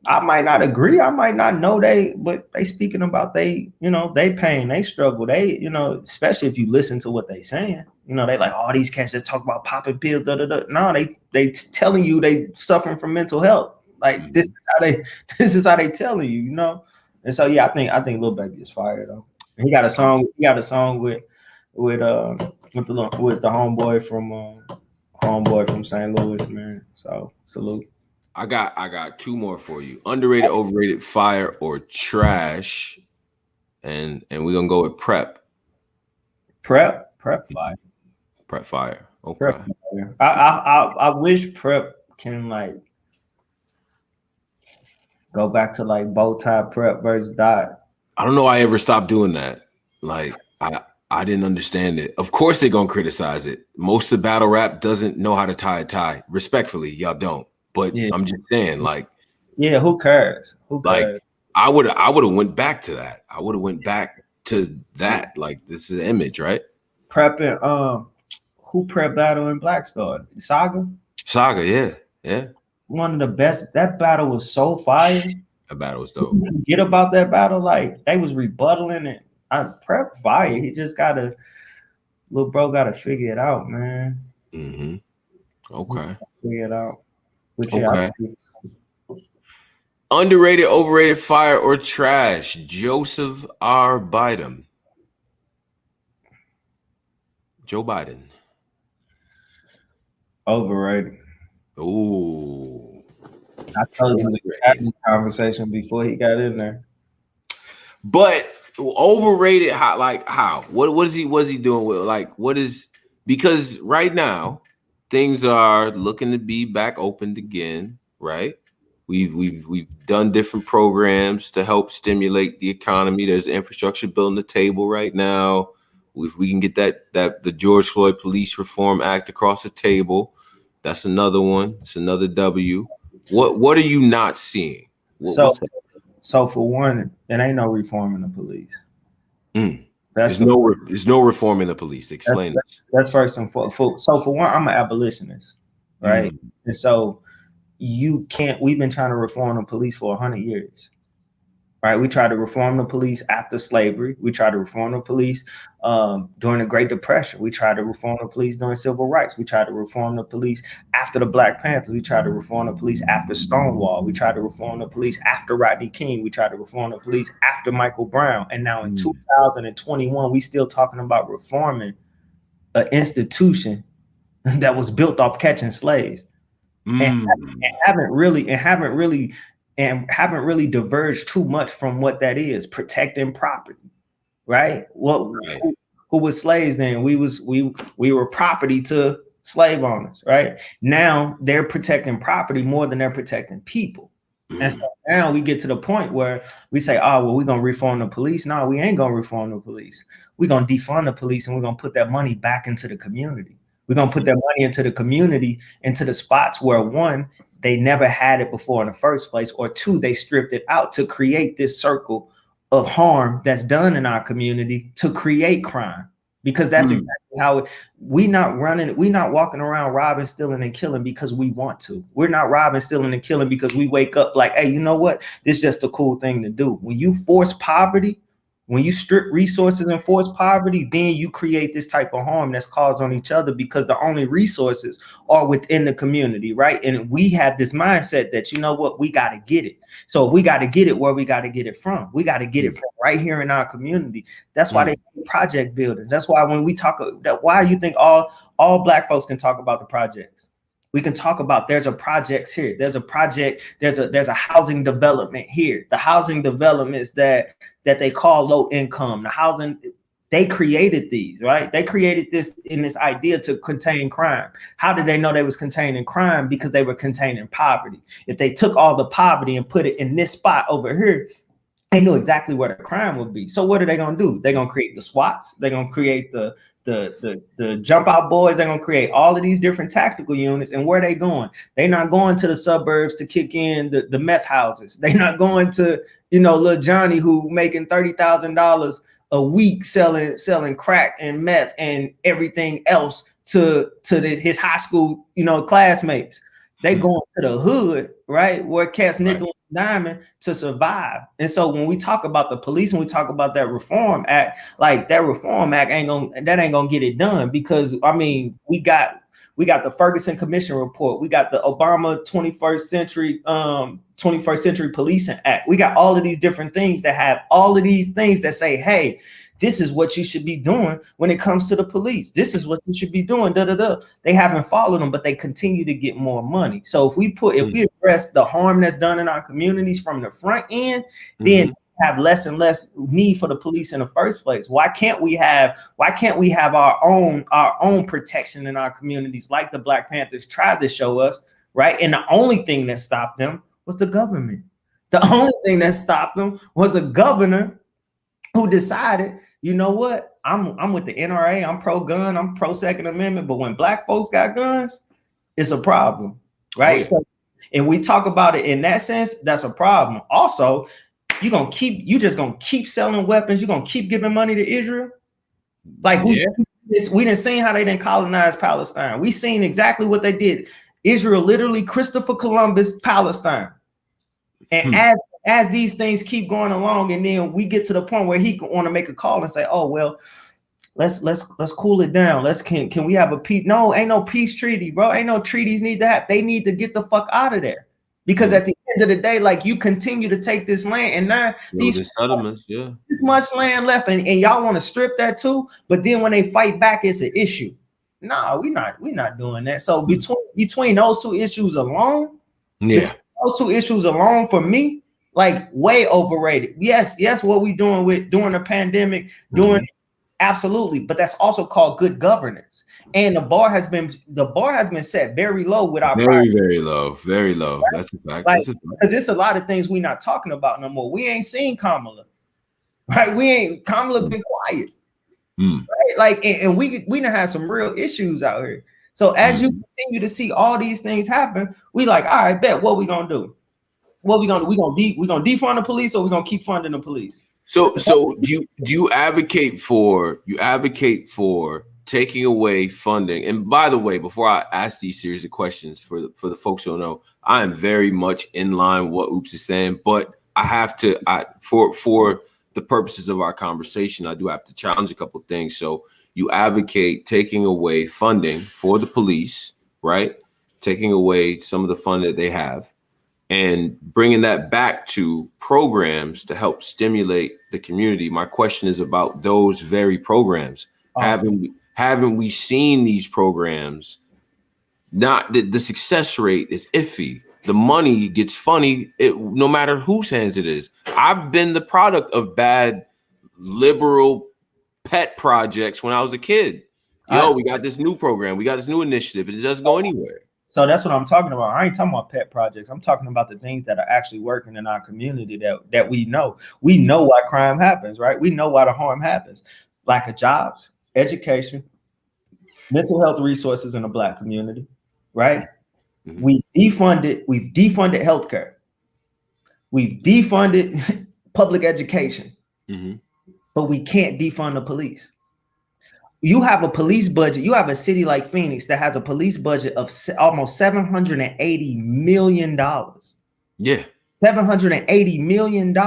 I might not agree, I might not know but they speaking about they pain, they struggle, especially if you listen to what they saying. They like, all these cats just talk about popping pills, No, they telling you they suffering from mental health. Like, this is how they telling you, And so yeah, I think Lil Baby is fire though. He got a song with the homeboy from St. Louis, man. So salute. I got two more for you. Underrated, overrated, fire or trash. And we're gonna go with prep. Prep fire. Prep fire. Okay. Prep fire. I wish prep can like go back to like bow tie prep versus dot. I don't know why I ever stopped doing that. Like, I didn't understand it. Of course they're gonna criticize it. Most of battle rap doesn't know how to tie a tie. Respectfully, y'all don't. But yeah. I'm just saying, like, yeah, who cares? Who cares? Like, I would have went back to that. I would have went back to that. Like, this is an image, right? Prepping. Who prep battle in Black Star? Saga, yeah. One of the best. That battle was so fire. That battle was dope. Forget about that battle. Like, they was rebuttaling it. Prep fire. He just little bro gotta figure it out, man. Okay. Figure it out. Okay. Underrated, overrated, fire or trash? Joseph R. Biden. Joe Biden. Overrated. Ooh. I told you we had this conversation before he got in there. But overrated, how? What is he doing with, like, because right now things are looking to be back opened again, right? We've done different programs to help stimulate the economy. There's an infrastructure bill on the table right now. If we can get the George Floyd Police Reform Act across the table, that's another one. It's another W. What are you not seeing? So for one, there ain't no reforming the police. There's no reforming the police. Explain this. That's first and foremost. So for one, I'm an abolitionist, right? And so we've been trying to reform the police for 100 years, right? We tried to reform the police after slavery. We tried to reform the police during the Great Depression. We tried to reform the police during civil rights. We tried to reform the police after the Black Panthers. We tried to reform the police after Stonewall. We tried to reform the police after Rodney King. We tried to reform the police after Michael Brown. And now in 2021, we still talking about reforming an institution that was built off catching slaves. And haven't really diverged too much from what that is, protecting property, right? Who was slaves then? We were property to slave owners, right? Now they're protecting property more than they're protecting people. And so now we get to the point where we say, oh, well, we're gonna reform the police. No, we ain't gonna reform the police. We're gonna defund the police, and we're gonna put that money back into the community. We're going to put that money into the community, into the spots where, one, they never had it before in the first place, or two, they stripped it out to create this circle of harm that's done in our community to create crime. Because that's exactly how we not walking around robbing, stealing, and killing because we want to. We're not robbing, stealing, and killing because we wake up like, hey, you know what? This is just a cool thing to do. When you force poverty, when you strip resources and force poverty, then you create this type of harm that's caused on each other because the only resources are within the community, right? And we have this mindset that, you know what, we got to get it. So if we got to get it, where we got to get it from? We got to get it from right here in our community. That's why they do project buildings. That's why when we talk, why you think all Black folks can talk about the projects? We can talk about there's a project here. There's a project. There's a housing development here. The housing developments that they call low income. The housing, they created these, right? They created this idea to contain crime. How did they know they was containing crime? Because they were containing poverty. If they took all the poverty and put it in this spot over here, they knew exactly where the crime would be. So what are they gonna do? They're gonna create the SWATs. They're gonna create the jump out boys. They're gonna create all of these different tactical units. And where are they going? They're not going to the suburbs to kick in the meth houses. They're not going to, little Johnny who making $30,000 a week selling crack and meth and everything else to his high school, classmates. They going to the hood, right, where cats nickel and diamond to survive. And so when we talk about the police and we talk about that Reform Act, like that Reform Act ain't gonna get it done, because I mean we got the Ferguson Commission report, we got the Obama 21st century Policing Act. We got all of these different things that have all of these things that say, hey, this is what you should be doing when it comes to the police. This is what you should be doing. They haven't followed them, but they continue to get more money. So if we address the harm that's done in our communities from the front end, then have less and less need for the police in the first place. Why can't we have our own protection in our communities, like the Black Panthers tried to show us, right? And the only thing that stopped them was the government. The only thing that stopped them was a governor who decided, you know what? I'm with the NRA. I'm pro-gun. I'm pro-Second Amendment. But when Black folks got guns, it's a problem, right? Oh, yeah. So, and we talk about it in that sense. That's a problem. Also, you just gonna keep selling weapons. You're gonna keep giving money to Israel. Like we didn't see how they didn't colonize Palestine. We seen exactly what they did. Israel literally Christopher Columbus Palestine. And as these things keep going along, and then we get to the point where he want to make a call and say, "Oh well, let's cool it down. Can we have a peace?" No, ain't no peace treaty, bro. Ain't no treaties need to happen. They need to get the fuck out of there, because at the end of the day, like, you continue to take this land, and now these settlements, this much land left, and y'all want to strip that too. But then when they fight back, it's an issue. Nah, we not doing that. So between those two issues alone, for me, like, way overrated. Yes, what we doing during the pandemic, absolutely, but that's also called good governance. And the bar has been set very low with our very low. Right? That's a fact. Because it's a lot of things we're not talking about no more. We ain't seen Kamala, right? Kamala been quiet, right? Like, and we done had some real issues out here. So as you continue to see all these things happen, we like, all right, bet, what we gonna do? What we gonna do? We gonna defund the police, or we gonna keep funding the police? So do you advocate for taking away funding? And by the way, before I ask these series of questions for the folks who don't know, I am very much in line with what Oops is saying, but I have to, for the purposes of our conversation, I do have to challenge a couple of things. So you advocate taking away funding for the police, right? Taking away some of the fund that they have and bringing that back to programs to help stimulate the community. My question is about those very programs. Haven't we seen these programs? Not the success rate is iffy. The money gets funny, no matter whose hands it is. I've been the product of bad liberal pet projects when I was a kid. We got this new program, we got this new initiative, but it doesn't go anywhere. So that's what I'm talking about. I ain't talking about pet projects. I'm talking about the things that are actually working in our community that we know. We know why crime happens, right? We know why the harm happens. Lack of jobs, education, mental health resources in the Black community, right? We've defunded healthcare. We've defunded public education, but we can't defund the police. You have a police budget. You have a city like Phoenix that has a police budget of almost $780 million. Yeah. $780 million.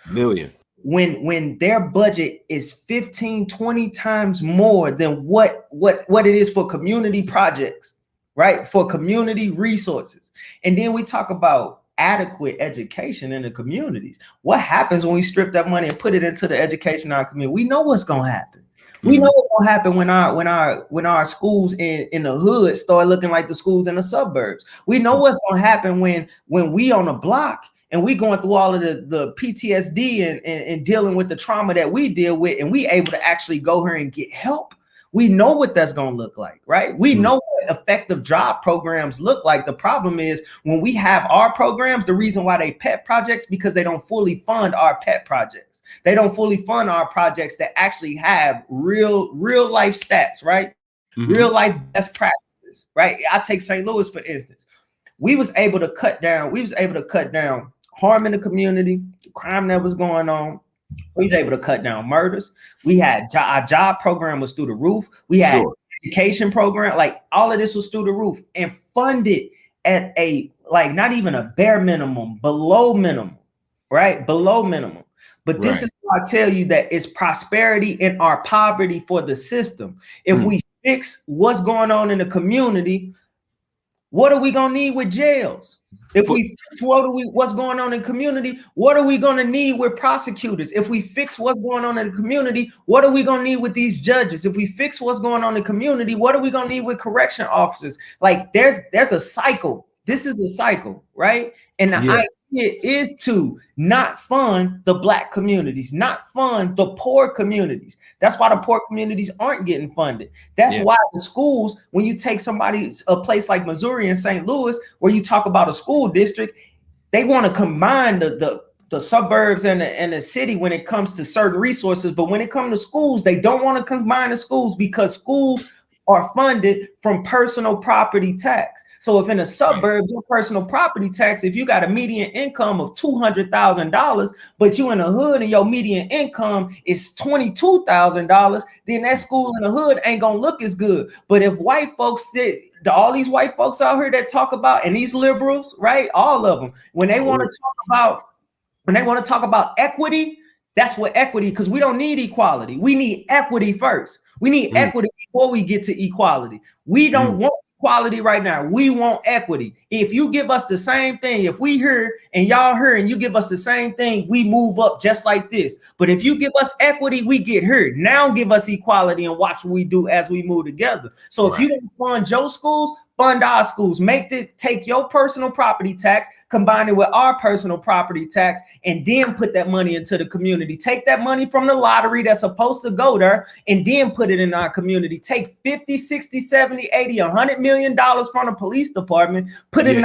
Million. When their budget is 15, 20 times more than what it is for community projects, right? For community resources. And then we talk about adequate education in the communities. What happens when we strip that money and put it into the education in our community? We know what's going to happen. We know what's gonna happen when our schools in the hood start looking like the schools in the suburbs. We know what's gonna happen when we on the block and we going through all of the PTSD and dealing with the trauma that we deal with, and we able to actually go here and get help. We know what that's going to look like, right? We know what effective job programs look like. The problem is when we have our programs, the reason why they pet projects, because they don't fully fund our pet projects. They don't fully fund our projects that actually have real life stats, right? Real life best practices, right? I take St. Louis, for instance. We was able to cut down harm in the community, the crime that was going on. We was able to cut down murders. We had our job program was through the roof. We had education program, like all of this was through the roof and funded at a, like, not even a bare minimum, below minimum, right? Below minimum. But this is why I tell you that it's prosperity in our poverty for the system. If we fix what's going on in the community, what are we gonna need with jails? If we fix what's going on in the community, what are we gonna need with prosecutors? If we fix what's going on in the community, what are we gonna need with these judges? If we fix what's going on in the community, what are we gonna need with correction officers? Like there's a cycle. This is the cycle, right? And the idea is to not fund the Black communities, not fund the poor communities. That's why the poor communities aren't getting funded. That's why the schools, when you take a place like Missouri and St. Louis, where you talk about a school district, they want to combine the suburbs and the city when it comes to certain resources. But when it comes to schools, they don't want to combine the schools because schools are funded from personal property tax. So if in the suburbs, your personal property tax, if you got a median income of $200,000, but you in the hood and your median income is $22,000, then that school in the hood ain't gonna look as good. But if white folks, all these white folks out here that talk about, and these liberals, right, all of them, when they want to talk about equity, that's what equity, because we don't need equality. We need equity first. We need equity before we get to equality. We don't want equality right now. We want equity. If you give us the same thing, if we hear and y'all hear and you give us the same thing, we move up just like this. But if you give us equity, we get heard. Now give us equality and watch what we do as we move together. So if you don't fund your schools, fund our schools. Take your personal property tax, combine it with our personal property tax, and then put that money into the community. Take that money from the lottery that's supposed to go there and then put it in our community. Take 50, 60, 70, 80, $100 million from the police department, put it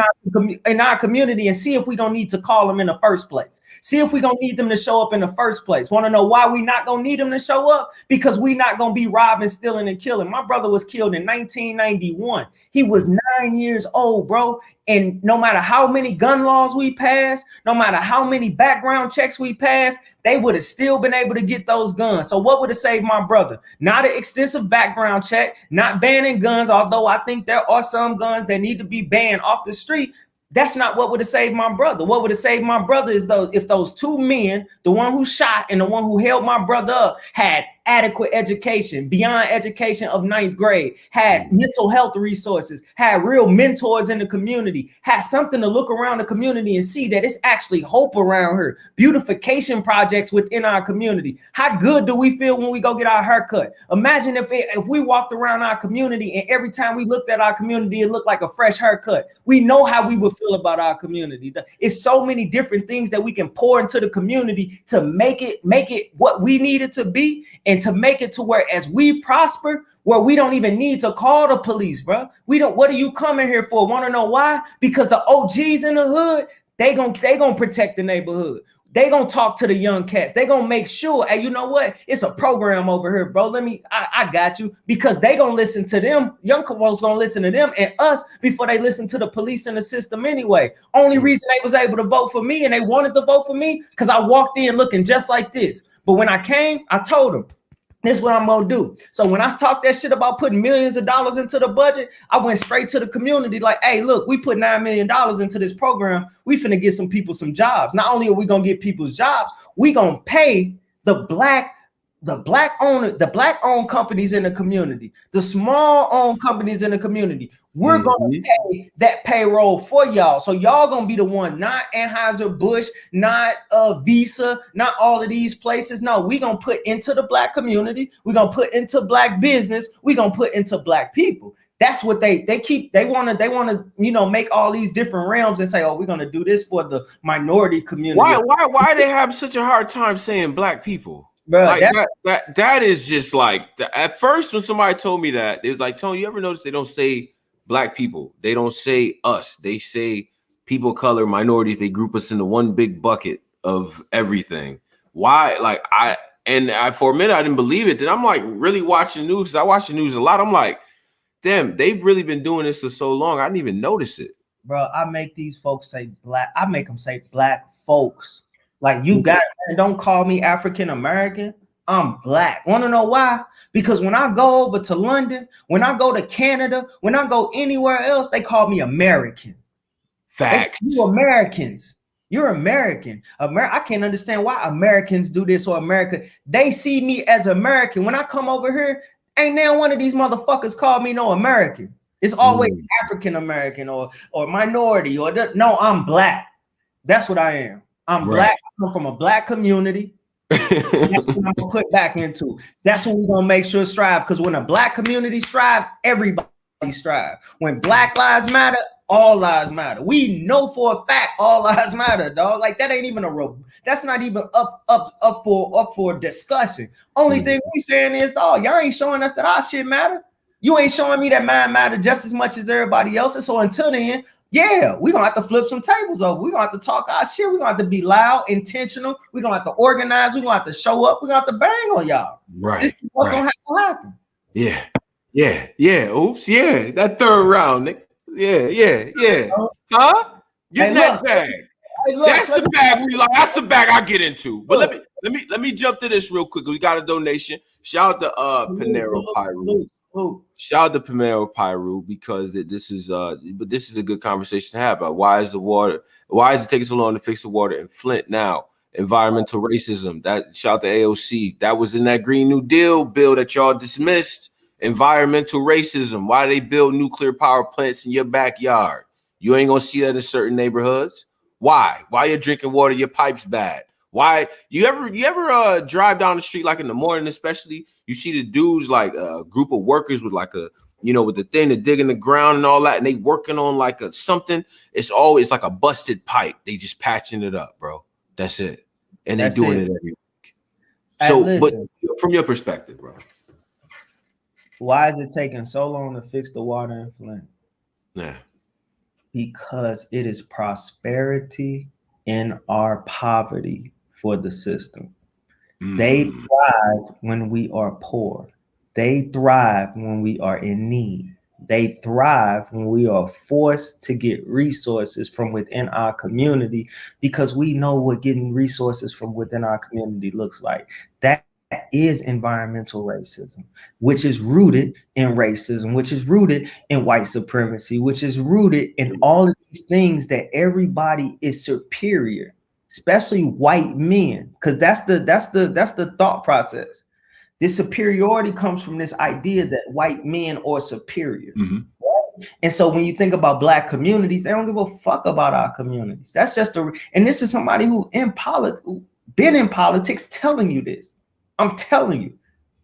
in our community, and see if we're going to need to call them in the first place. See if we're going to need them to show up in the first place. Want to know why we not going to need them to show up? Because we not going to be robbing, stealing, and killing. My brother was killed in 1991. He was 9 years old, bro. And no matter how many gun laws we passed, no matter how many background checks we passed, they would have still been able to get those guns. So what would have saved my brother? Not an extensive background check, not banning guns, although I think there are some guns that need to be banned off the street. That's not what would have saved my brother. What would have saved my brother is if those two men, the one who shot and the one who held my brother up, had adequate education, beyond education of 9th grade, had mental health resources, had real mentors in the community, had something to look around the community and see that it's actually hope around here, beautification projects within our community. How good do we feel when we go get our haircut? Imagine if we walked around our community and every time we looked at our community, it looked like a fresh haircut. We know how we would feel about our community. It's so many different things that we can pour into the community to make it what we need it to be, and to make it to where as we prosper, where we don't even need to call the police, bro. What are you coming here for? Want to know why? Because the OGs in the hood, they gonna protect the neighborhood. They gonna talk to the young cats. They gonna make sure, hey, you know what? It's a program over here, bro. I got you, because they gonna listen to them. Young folks gonna listen to them and us before they listen to the police and the system anyway. Only reason they was able to vote for me and they wanted to vote for me because I walked in looking just like this. But when I came, I told them, this is what I'm gonna do. So when I talked that shit about putting millions of dollars into the budget, I went straight to the community like, hey, look, we put $9 million into this program. We finna get some people some jobs. Not only are we gonna get people's jobs, we gonna pay the black owned companies in the community, the small owned companies in the community. We're gonna pay that payroll for y'all. So y'all gonna be the one, not Anheuser-Busch, not Visa, not all of these places. No, we gonna put into the black community, we're gonna put into black business, we're gonna put into black people. That's what they wanna, you know, make all these different realms and say, oh, we're gonna do this for the minority community. Why they have such a hard time saying black people? Bro, like that is just like, at first when somebody told me that, it was like, Tony, you ever notice they don't say black people? They don't say us. They say people of color, minorities. They group us into one big bucket of everything. Why? Like for a minute I didn't believe it. Then I'm like really watching the news, because I watch the news a lot. I'm like, damn, they've really been doing this for so long. I didn't even notice it. Bro, I make these folks say black. I make them say black folks. Like, you got, don't call me African American. I'm black. Want to know why? Because when I go over to London, when I go to Canada, when I go anywhere else, they call me American. Facts. You Americans. You're American. I can't understand why Americans do this, or America. They see me as American. When I come over here, ain't now one of these motherfuckers call me no American. It's always African American or minority or no, I'm black. That's what I am. I'm black. I come from a black community. That's what I'm gonna put back into. That's what we're gonna make sure strive. Because when a black community strive, everybody strive. When Black Lives Matter, all lives matter. We know for a fact all lives matter, dog. Like, that ain't even that's not even up for discussion. Only thing we saying is, dog, y'all ain't showing us that our shit matter. You ain't showing me that mine matter just as much as everybody else's. So until then, yeah, we're gonna have to flip some tables over. We're gonna have to talk our shit. We're gonna have to be loud, intentional. We're gonna have to organize. We're gonna have to show up. We're gonna have to bang on y'all. Right. This is what's gonna have to happen. Yeah. Oops. Yeah. That third round, Nick. Yeah. Huh? Get that bag. That's the bag we like. That's the bag I get into. But let me jump to this real quick. We got a donation. Shout out to Panero Pyru. Shout out to Panero Pyru, because this is a good conversation to have about why is it taking so long to fix the water in Flint now? Environmental racism. That shout out to AOC. That was in that Green New Deal bill that y'all dismissed. Environmental racism. Why they build nuclear power plants in your backyard? You ain't gonna see that in certain neighborhoods. Why? Why you're drinking water? Your pipe's bad. Why you ever drive down the street, like in the morning, especially, you see the dudes, like a group of workers with like with the thing to dig in the ground and all that, and they working on like something. It's always like a busted pipe. They just patching it up, bro. That's it. And they're doing it every week. So, but from your perspective, bro, why is it taking so long to fix the water in Flint? Yeah. Because it is prosperity in our poverty for the system. They thrive when we are poor. They thrive when we are in need. They thrive when we are forced to get resources from within our community, because we know what getting resources from within our community looks like. That is environmental racism, which is rooted in racism, which is rooted in white supremacy, which is rooted in all of these things that everybody is superior, especially white men, because that's the thought process. This superiority comes from this idea that white men are superior. And so when you think about black communities, they don't give a fuck about our communities. That's just and this is somebody who been in politics telling you this. I'm telling you,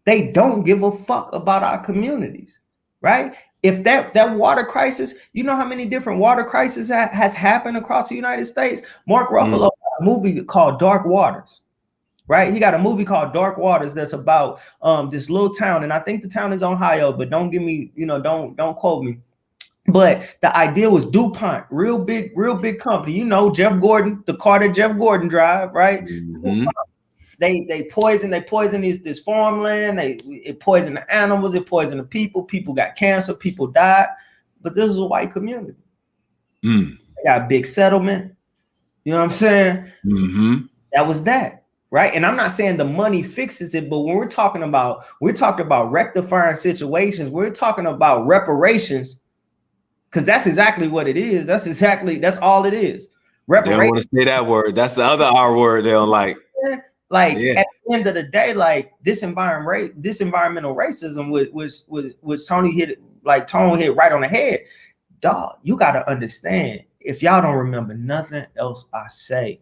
they don't give a fuck about our communities, right? If that water crisis, you know how many different water crises has happened across the United States? Mark Ruffalo got a movie called Dark Waters, right? He got a movie called Dark Waters that's about this little town, and I think the town is Ohio, but don't give me, don't quote me. But the idea was DuPont, real big company. Jeff Gordon, the car that Jeff Gordon drive, right? They poison this farmland. It poisoned the animals. It poisoned the people. People got cancer. People died. But this is a white community. They got a big settlement. You know what I'm saying? That was that, right? And I'm not saying the money fixes it, but when we're talking about rectifying situations. We're talking about reparations, because that's exactly what it is. That's all it is. Reparations. They don't want to say that word. That's the other R word they don't like. At the end of the day, like this environmental racism, which Tony hit like Tone hit right on the head. Dog, you got to understand, if y'all don't remember nothing else I say,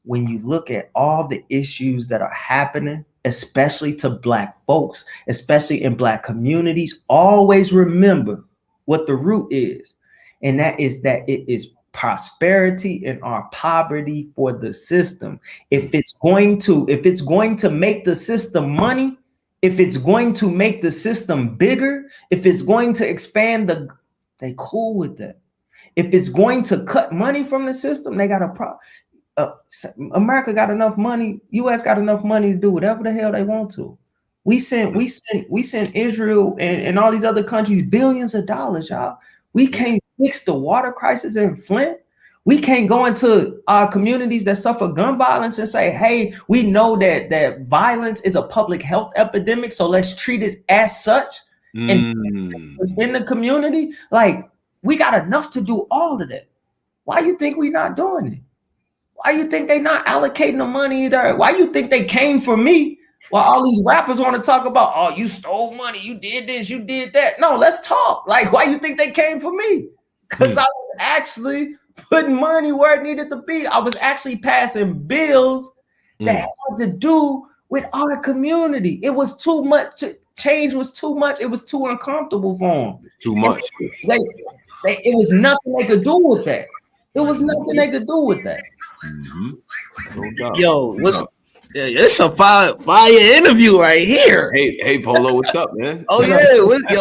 when you look at all the issues that are happening, especially to Black folks, especially in Black communities, always remember what the root is. And that is that it is prosperity and our poverty for the system. If it's going to make the system money, if it's going to make the system bigger, if it's going to expand they cool with that. If it's going to cut money from the system, they got a problem. America got enough money. US got enough money to do whatever the hell they want to. We sent Israel and all these other countries billions of dollars, y'all. We can't fix the water crisis in Flint. We can't go into our communities that suffer gun violence and say, hey, we know that violence is a public health epidemic, so let's treat it as such. And in the community, like, we got enough to do all of that. Why you think we not doing it? Why you think they not allocating the money there? Why you think they came for me while all these rappers want to talk about, oh, you stole money, you did this, you did that? No, let's talk. Like, why you think they came for me? Because I was actually putting money where it needed to be. I was actually passing bills that had to do with our community. It was too much. Change was too much. It was too uncomfortable for them. Too much. It was nothing they could do with that. It was nothing they could do with that. Yo, it's a fire interview right here. Hey, Polo, what's up, man? Oh yeah,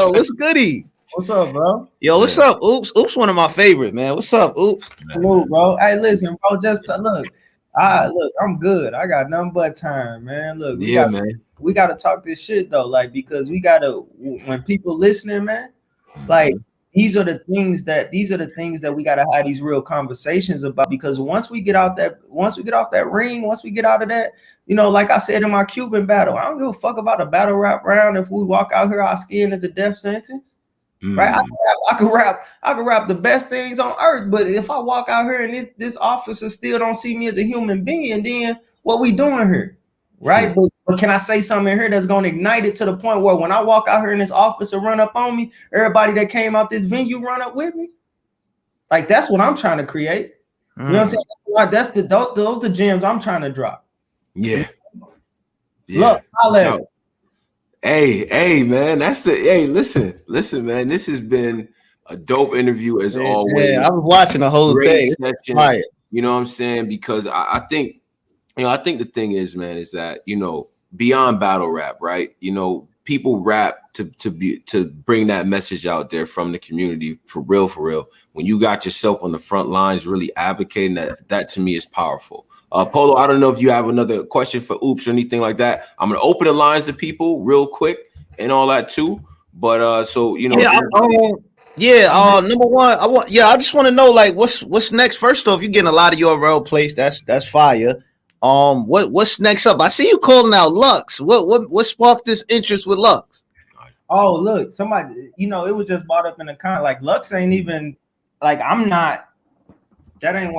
what's goody? What's up, bro? Yo, what's up? Oops, one of my favorite, man. What's up, Oops? Hello, bro. Hey, listen, bro. Just to look, I'm good. I got nothing but time, man. Look, we gotta talk this shit though, like, because we gotta, when people listening, man, like, these are the things that we gotta have these real conversations about. Because once we get off that ring, once we get out of that, you know, like I said in my Cuban battle, I don't give a fuck about a battle rap round. If we walk out here, our skin is a death sentence, right? I can rap the best things on earth, but if I walk out here and this officer still don't see me as a human being, then what we doing here, right? But can I say something in here that's gonna ignite it to the point where when I walk out here and this officer run up on me, everybody that came out this venue run up with me? Like, that's what I'm trying to create. You know what I'm saying? Those the gems I'm trying to drop. Yeah. Look, I'll Hey, man, that's it. Hey, listen, man. This has been a dope interview as always. Yeah, I was watching the whole thing. Session, you know what I'm saying? Because I think, I think the thing is, man, is that, beyond battle rap, right? People rap to bring that message out there from the community for real. When you got yourself on the front lines, really advocating that to me is powerful. Polo, I don't know if you have another question for Oops or anything like that. I'm gonna open the lines to people real quick and all that too. But number one, I just want to know, like, what's next. First off, you're getting a lot of your role plays. That's fire. What's next up? I see you calling out Lux. What sparked this interest with Lux? Oh, look, somebody, it was just brought up in the comment. Like, Lux ain't even, like, I'm not. That ain't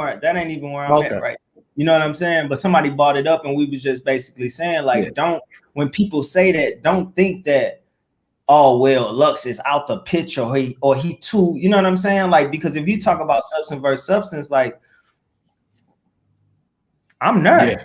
even where I'm at, right? You know what I'm saying? But somebody brought it up, and we was just basically saying, like, when people say that, don't think that, oh, well, Lux is out the picture, or he too, you know what I'm saying? Like, because if you talk about substance versus substance, like, I'm nerd.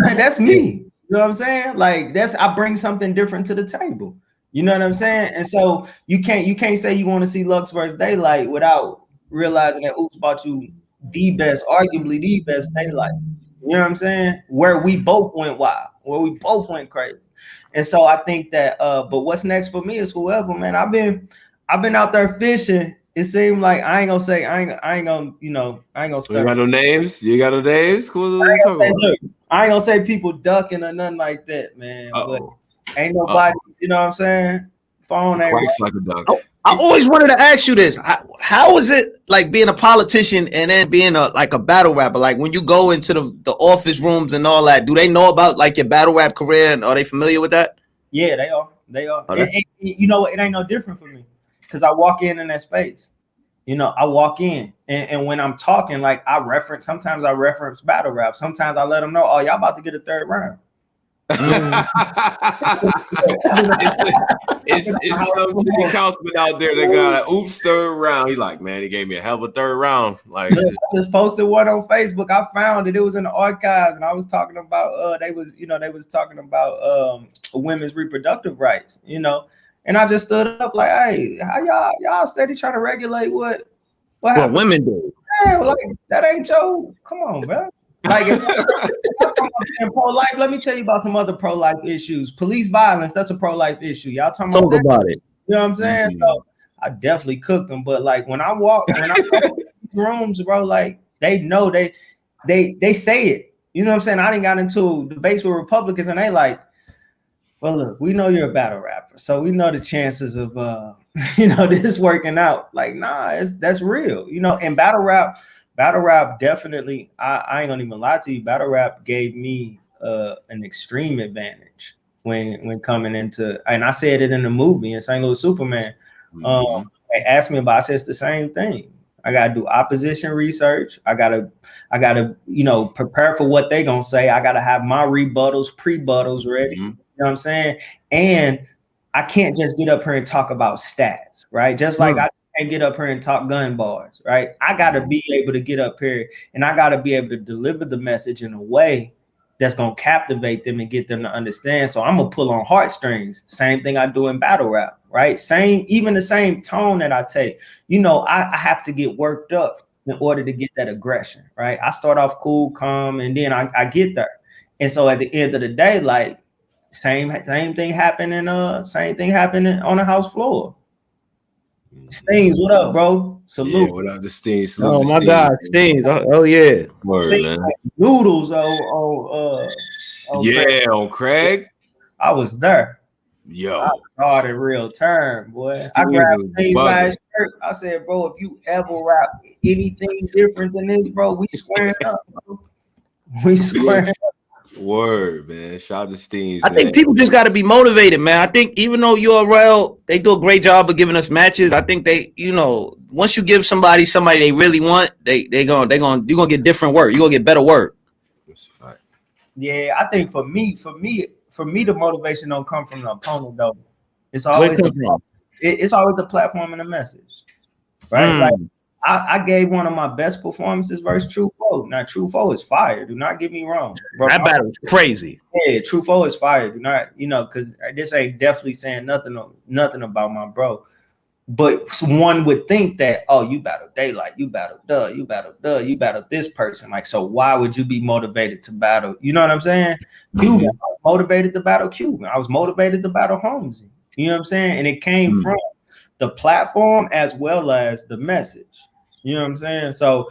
Yeah. That's me. You know what I'm saying? Like, I bring something different to the table. You know what I'm saying? And so you can't say you want to see Lux versus Daylight without realizing that Oops bought you arguably the best Daylight. You know what I'm saying? Where we both went wild, where we both went crazy. And so I think that but what's next for me is whoever, man. I've been out there fishing. It seemed like I ain't gonna say I ain't gonna you got no names. You got no names. Cool. I ain't gonna say people ducking or nothing like that, man. But ain't nobody, you know what I'm saying? Phone ain't quacks like a duck. I always wanted to ask you this. How is it like being a politician and then being a battle rapper? Like, when you go into the office rooms and all that, do they know about, like, your battle rap career, and are they familiar with that? Yeah, they are. You know what? It ain't no different for me, because I walk in that space. I walk in and when I'm talking, like, sometimes I reference battle rap. Sometimes I let them know, oh, y'all about to get a third round. it's some city councilman out there that got an oops third round. He like, man, he gave me a hell of a third round. Like, I just posted one on Facebook. I found it. It was in the archives, and I was talking about they was talking about women's reproductive rights, and I just stood up like, hey, how y'all steady trying to regulate what women do? Yeah, like that ain't your. Come on, man. Like, if I'm talking about pro-life, let me tell you about some other pro-life issues. Police violence, that's a pro-life issue. Y'all talk about it. You know what I'm saying? Mm-hmm. So I definitely cooked them, but like when I walk in rooms, bro, like they know they say it. You know what I'm saying? I didn't got into debates with Republicans, and they like, well, look, we know you're a battle rapper, so we know the chances of this working out. Like, nah, that's real. And battle rap definitely, I ain't gonna even lie to you, battle rap gave me an extreme advantage when coming into, and I said it in the movie in St. Louis Superman. They asked me about, I said it's the same thing. I gotta do opposition research. I gotta prepare for what they gonna say. I gotta have my pre-buttals ready. You know what I'm saying? And I can't just get up here and talk about stats, right? Just like I can't get up here and talk gun bars, right? I gotta be able to get up here and I gotta be able to deliver the message in a way that's gonna captivate them and get them to understand. So I'm gonna pull on heartstrings. Same thing I do in battle rap, right? Even the same tone that I take. I have to get worked up in order to get that aggression, right? I start off cool, calm, and then I get there. And so at the end of the day, like same thing happening on the house floor. Stings, what up, bro? Salute. Yeah, what up, the Stings? Salute oh my God, Stings. Oh yeah. Word, Stings, man. Like noodles on Craig. I was there. Yo. I started real term, boy. Stings I grabbed Stings last shirt. I said, bro, if you ever rap anything different than this, bro, we squaring up, bro. We squaring up. Word, man. Shout out to Steens. I think people just got to be motivated, man. I think even though URL, they do a great job of giving us matches. I think they, once you give somebody they really want, you're gonna get different work. You're gonna get better work. That's a fact. Yeah, I think for me, the motivation don't come from the opponent though. It's always the platform and the message, right? Like I gave one of my best performances versus True Foe. Now True Foe is fire. Do not get me wrong, bro. That battle was crazy. Yeah, True Foe is fire. Do not, because this ain't definitely saying nothing about my bro. But one would think that, oh, you battle Daylight, you battle you battle this person. Like, so why would you be motivated to battle? You know what I'm saying? Cuban, I was motivated to battle Cuban. I was motivated to battle Holmesy. You know what I'm saying? And it came from the platform as well as the message. You know what I'm saying? So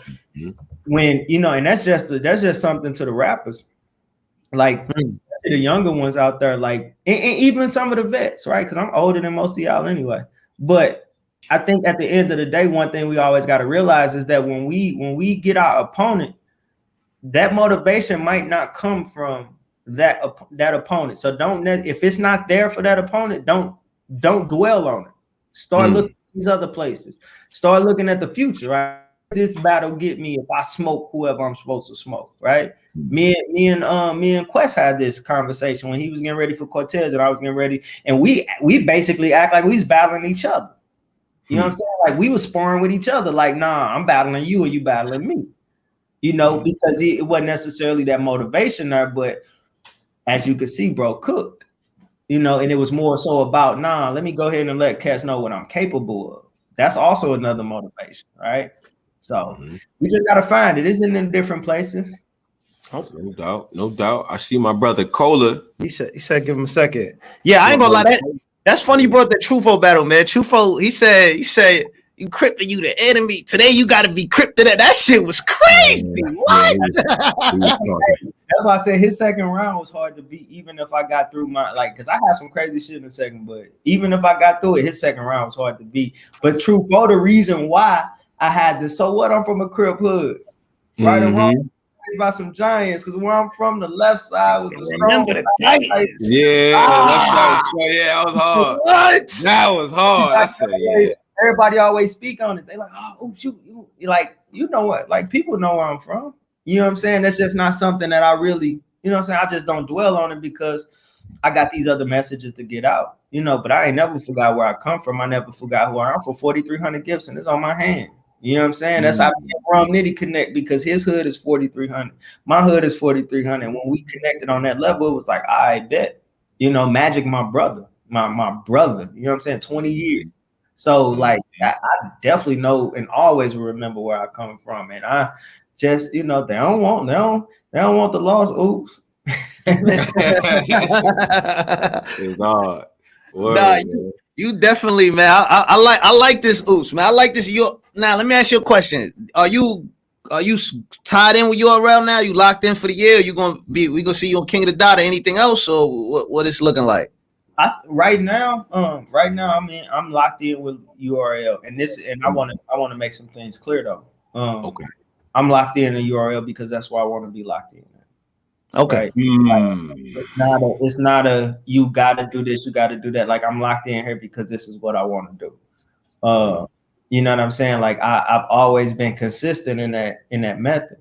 when, and that's just something to the rappers, like the younger ones out there, like, and even some of the vets, right? Because I'm older than most of y'all anyway. But I think at the end of the day, one thing we always got to realize is that when we get our opponent, that motivation might not come from that opponent. So if it's not there for that opponent, don't dwell on it. Start looking at these other places. Start looking at the future, right? This battle get me if I smoke whoever I'm supposed to smoke, right? Me and Quest had this conversation when he was getting ready for Cortez and I was getting ready, and we basically act like we was battling each other. You know what I'm saying? Like we was sparring with each other. Like, nah, I'm battling you and you battling me. Because it wasn't necessarily that motivation there, but as you could see, bro, cooked. And it was more so about, nah, let me go ahead and let cats know what I'm capable of. That's also another motivation, right? So we just gotta find it. It's in different places. Oh, no doubt. I see my brother Cola. He said, give him a second. Yeah, I ain't gonna lie. That's funny. You brought the Trufo battle, man. Trufo, he said, you crypted, you the enemy. Today you gotta be crypted. That shit was crazy. What? That's why I said his second round was hard to beat, even if I got through because I had some crazy shit in the second, but even if I got through it, his second round was hard to beat. But Trufo, the reason why I had this, so what? I'm from a Crip hood, right or wrong? About some giants, because where I'm from, the left side was remember the giants. Left side. Yeah, that was hard. What? That was hard. I said, yeah. Everybody always speak on it. They like, oh, you like, what? Like people know where I'm from. You know what I'm saying? That's just not something that I really You know what I'm saying? I just don't dwell on it because I got these other messages to get out, you know, but I ain't never forgot where I come from. I never forgot who I am. For 4,300 Gibson, it's on my hand. You know what I'm saying? That's how me and Rum Nitty connect, because his hood is 4,300. My hood is 4,300. When we connected on that level, it was like, I bet, you know, Magic, my brother, my brother, you know what I'm saying? 20 years. So like, I definitely know and always will remember where I come from. And I just, you know, they don't want the lost oops. It's hard. Word, Nah, you definitely, man. I like this oops, man. I like this. Now let me ask you a question. Are you tied in with URL now? You locked in for the year? We gonna see you on King of the Dot or anything else, or what it's looking like? Right now, I mean, I'm locked in with URL, and I want to make some things clear though. Okay. I'm locked in URL because that's why I want to be locked in. Okay. Right? It's not a you got to do this, you got to do that. Like, I'm locked in here because this is what I want to do. You know what I'm saying? Like, I've always been consistent in that method.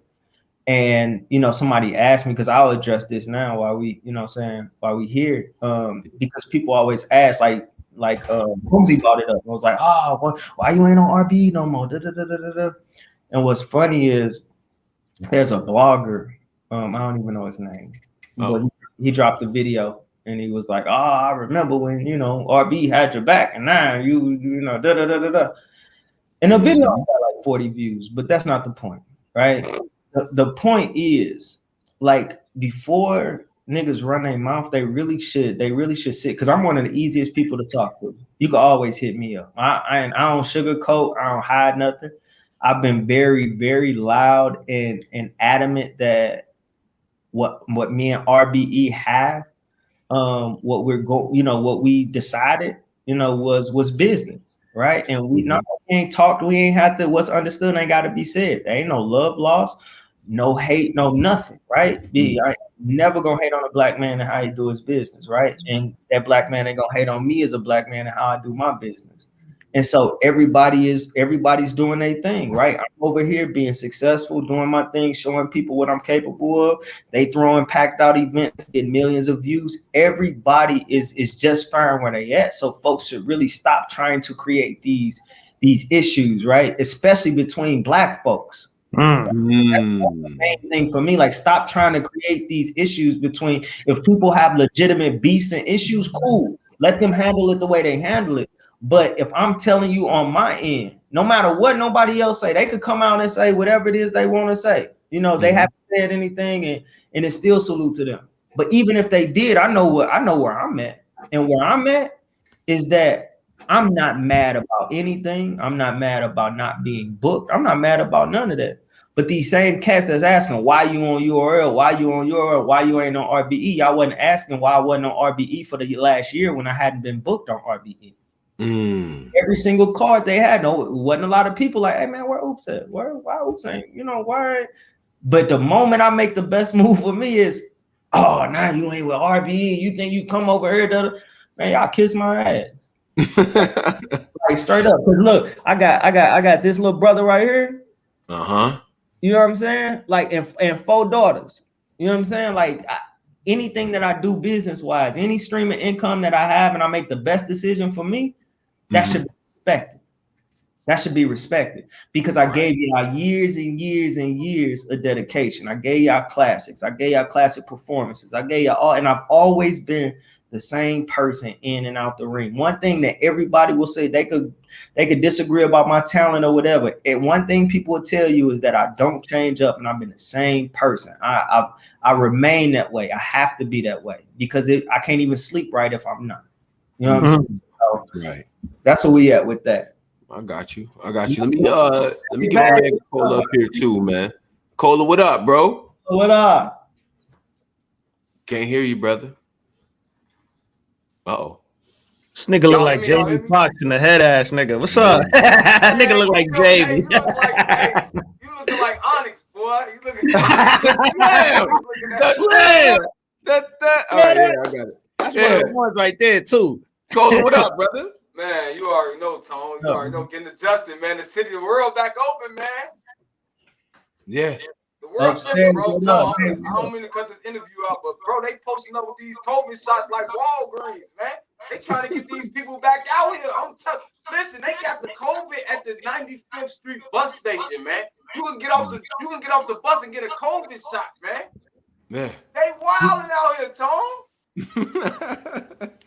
And, you know, somebody asked me, because I'll address this now while we, you know what I'm saying, while we here, because people always ask, like Boomsy brought it up. I was like, why you ain't on RBE no more? Da, da, da, da, da. And what's funny is there's a blogger, I don't even know his name, but he dropped a video and he was like, I remember when, you know, RB had your back and now you know, da, da, da, da, da. And the video got like 40 views, but that's not the point, right? The point is, like, before niggas run their mouth, they really should sit, because I'm one of the easiest people to talk to. You can always hit me up. I don't sugarcoat, I don't hide nothing. I've been very, very loud and adamant that what me and RBE have, what we decided, you know, was business, right? And we ain't talked, we ain't had to, what's understood ain't got to be said. There ain't no love lost, no hate, no nothing, right? I never gonna hate on a black man and how he do his business, right? And that black man ain't gonna hate on me as a black man and how I do my business. And so everybody's doing their thing, right? I'm over here being successful, doing my thing, showing people what I'm capable of. They throwing packed out events, get millions of views. Everybody is just fine where they at. So folks should really stop trying to create these issues, right? Especially between black folks. That's the main thing for me. Like, stop trying to create these issues between, if people have legitimate beefs and issues, cool. Let them handle it the way they handle it. But if I'm telling you on my end, no matter what nobody else say, they could come out and say whatever it is they want to say. You know, they haven't said anything, and it's still salute to them. But even if they did, I know where I'm at. And where I'm at is that I'm not mad about anything. I'm not mad about not being booked. I'm not mad about none of that. But these same cats that's asking why you on URL, why you ain't on RBE, y'all wasn't asking why I wasn't on RBE for the last year when I hadn't been booked on RBE. Every single card they had, wasn't a lot of people like, hey man, where Oops at? Why Oops ain't, you know, why? But the moment I make the best move for me is, now you ain't with RBE. You think you come over here, man, y'all kiss my ass. Like, straight up. Cause look, I got this little brother right here. You know what I'm saying? Like, and 4 daughters. You know what I'm saying? Like, anything that I do business wise, any stream of income that I have, and I make the best decision for me, that should be respected. That should be respected, because I gave y'all years and years and years of dedication. I gave y'all classics. I gave y'all classic performances. I gave y'all all, and I've always been the same person in and out the ring. One thing that everybody will say, they could disagree about my talent or whatever. And one thing people will tell you is that I don't change up, and I've been the same person. I remain that way. I have to be that way, because I can't even sleep right if I'm not. You know what I'm saying? So, that's where we at with that. I got you. Let me get my man Cola up here too, man. Cola, what up, bro? What up? Can't hear you, brother. This nigga look like Jamie Foxx in the head ass nigga. What's up? Nigga look like Jamie. You looking like Onyx, boy. You looking Slam. I got it. That's one of the ones right there too. Cola, what up, brother? Man, you already know, Tone. You already know, getting adjusted, man. The city, the world back open, man. Yeah. The Upstairs, bro, what up? Tom, Hey, I don't mean to cut this interview out, but bro, they posting up with these COVID shots like Walgreens, man. They trying to get these people back out here. Listen, they got the COVID at the 95th Street bus station, man. You can get off the bus and get a COVID shot, man. Man. They wilding out here, Tom.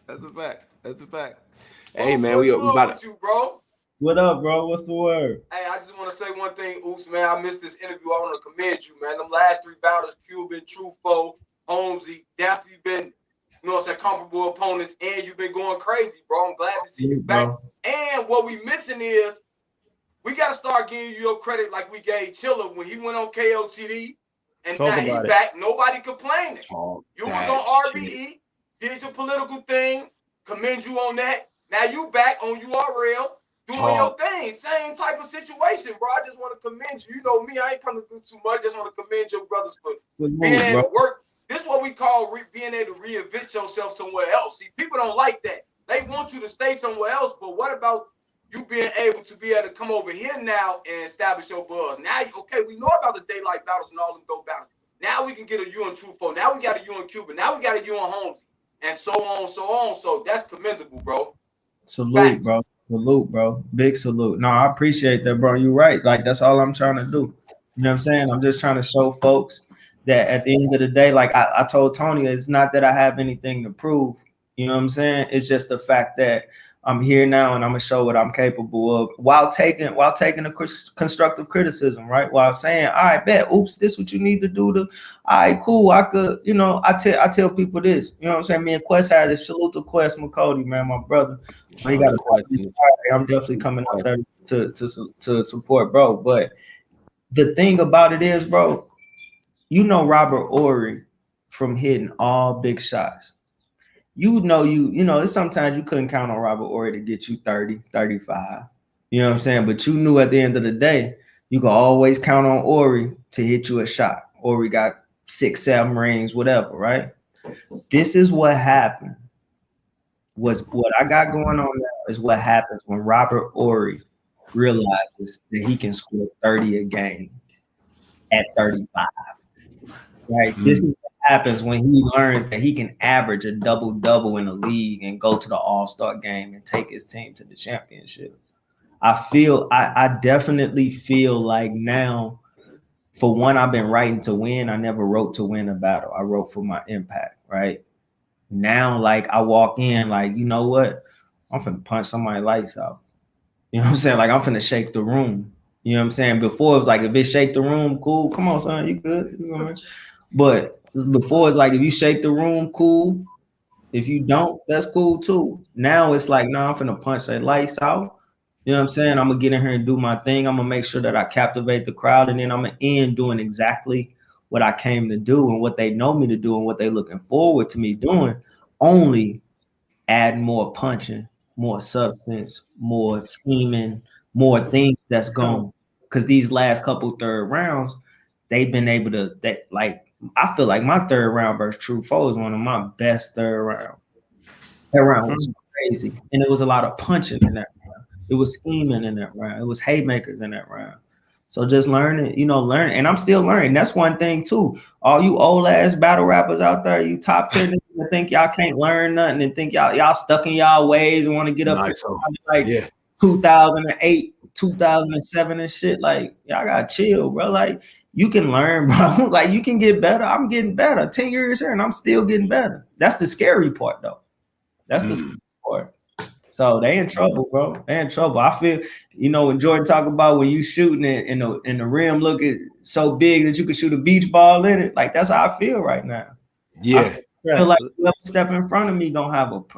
That's a fact. That's a fact. Oops, Hey man, what's we good about with you, bro? what up, bro? What's the word? Hey, I just want to say one thing, Oops, man. I missed this interview. I want to commend you, man. Them last 3 battles, Cuban, Truffaut, Holmesy, definitely been, you know what I'm saying, comparable opponents, and you've been going crazy, bro. I'm glad to see you back. Bro. And what we missing is we got to start giving you your credit like we gave Chilla when he went on KOTD, and Talk now he about it. back. Nobody complaining. Talk You was that on shit. RBE, did your political thing, commend you on that. Now you back on URL, doing your thing. Same type of situation, bro. I just want to commend you. You know me, I ain't come to do too much. Just want to commend your brothers for being able to work. This is what we call being able to reinvent yourself somewhere else. See, people don't like that. They want you to stay somewhere else, but what about you being able to come over here now and establish your buzz? Now, okay, we know about the daylight battles and all them dope battles. Now we can get a you and Truffaut. Now we got a you and Cuban. Now we got a you and Holmes, and so on, so on. So that's commendable, bro. Salute, Thanks. bro. Salute, bro. Big salute. No, I appreciate that, bro. You're right. Like, that's all I'm trying to do. You know what I'm saying? I'm just trying to show folks that at the end of the day, like I told Tony, it's not that I have anything to prove. You know what I'm saying? It's just the fact that I'm here now and I'm gonna show what I'm capable of while taking a constructive criticism, right? While saying, all right, bet, oops, this what you need to do to, all right, cool. I could, you know, I tell people this, you know what I'm saying? Me and Quest had this. Salute to Quest McCody, man, my brother. He got I'm definitely coming out there to support, bro. But the thing about it is, bro, you know Robert Ory from hitting all big shots. You know, it's sometimes you couldn't count on Robert Ory to get you 30, 35. You know what I'm saying? But you knew at the end of the day, you could always count on Ory to hit you a shot. Ory got 6, 7 rings, whatever, right? This is what happened. What I got going on now is what happens when Robert Ory realizes that he can score 30 a game at 35. Right? This is what happens when he learns that he can average a double-double in the league and go to the All-Star game and take his team to the championship. I definitely feel like now, for one, I've been writing to win. I never wrote to win a battle. I wrote for my impact, right? Now, like, I walk in like, you know what? I'm finna punch somebody's lights out. You know what I'm saying? Like, I'm finna shake the room. You know what I'm saying? Before it was like, if it shake the room, cool. Come on, son, you good. You know what I mean? But before it's like, if you shake the room, cool. If you don't, that's cool too. Now it's like, no, I'm finna punch that lights out. You know what I'm saying? I'm gonna get in here and do my thing. I'm gonna make sure that I captivate the crowd, and then I'm gonna end doing exactly what I came to do and what they know me to do and what they looking forward to me doing. Only add more punching, more substance, more scheming, more things that's gone. Because these last couple third rounds, they've been able to, that, like, I feel like my third round versus Truffaut is one of my best third round. That round was crazy. And it was a lot of punching in that round. It was scheming in that round. It was haymakers in that round. So just learning, learning. And I'm still learning. That's one thing too. All you old ass battle rappers out there, you top 10 that think y'all can't learn nothing and think y'all stuck in y'all ways and want to get up like 2008, 2007 and shit. Like, y'all gotta chill, bro. Like, you can learn, bro. Like, you can get better. I'm getting better. 10 years here and I'm still getting better. That's the scary part though. That's the scary part. So they in trouble, bro. They in trouble. I feel, when Jordan talk about when you shooting it and the rim look so big that you can shoot a beach ball in it. Like, that's how I feel right now. Yeah. I feel like whoever step in front of me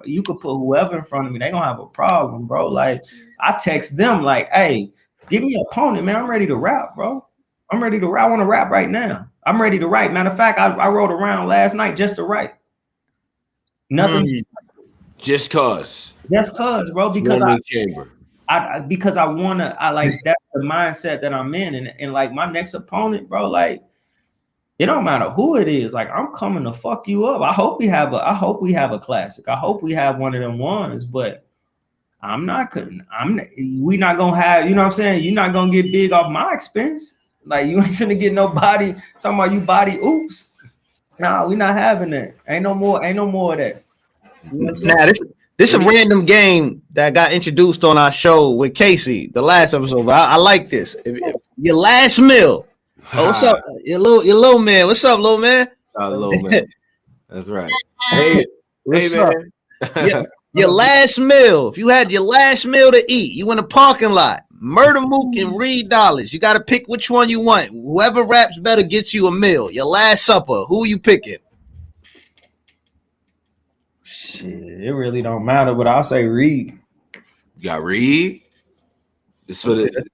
you could put whoever in front of me, they gonna have a problem, bro. Like, I text them like, hey, give me an opponent, man. I'm ready to rap, bro. I'm ready to rap. I want to rap right now. I'm ready to write. Matter of fact, I wrote around last night just to write. Nothing. Just cause, bro, because I wanna, that's the mindset that I'm in, and like my next opponent, bro, like, it don't matter who it is, like, I'm coming to fuck you up. I hope we have a classic. I hope we have one of them ones, but we not gonna have, you know what I'm saying? You're not gonna get big off my expense. Like you ain't finna get nobody talking about you body oops. Nah, we not having that. Ain't no more of that. You know what I'm saying? Now this a random game that got introduced on our show with Casey, the last episode. But I like this. If your last meal. Oh, what's up? Your little man. What's up, little man? Low man. That's right. Hey, What's hey up? man. Your last meal. If you had your last meal to eat, you in a parking lot. Murder Mook and Reed Dollars. You got to pick which one you want. Whoever raps better gets you a meal. Your last supper. Who are you picking? Shit, it really don't matter, but I'll say Reed. You got Reed. It's for the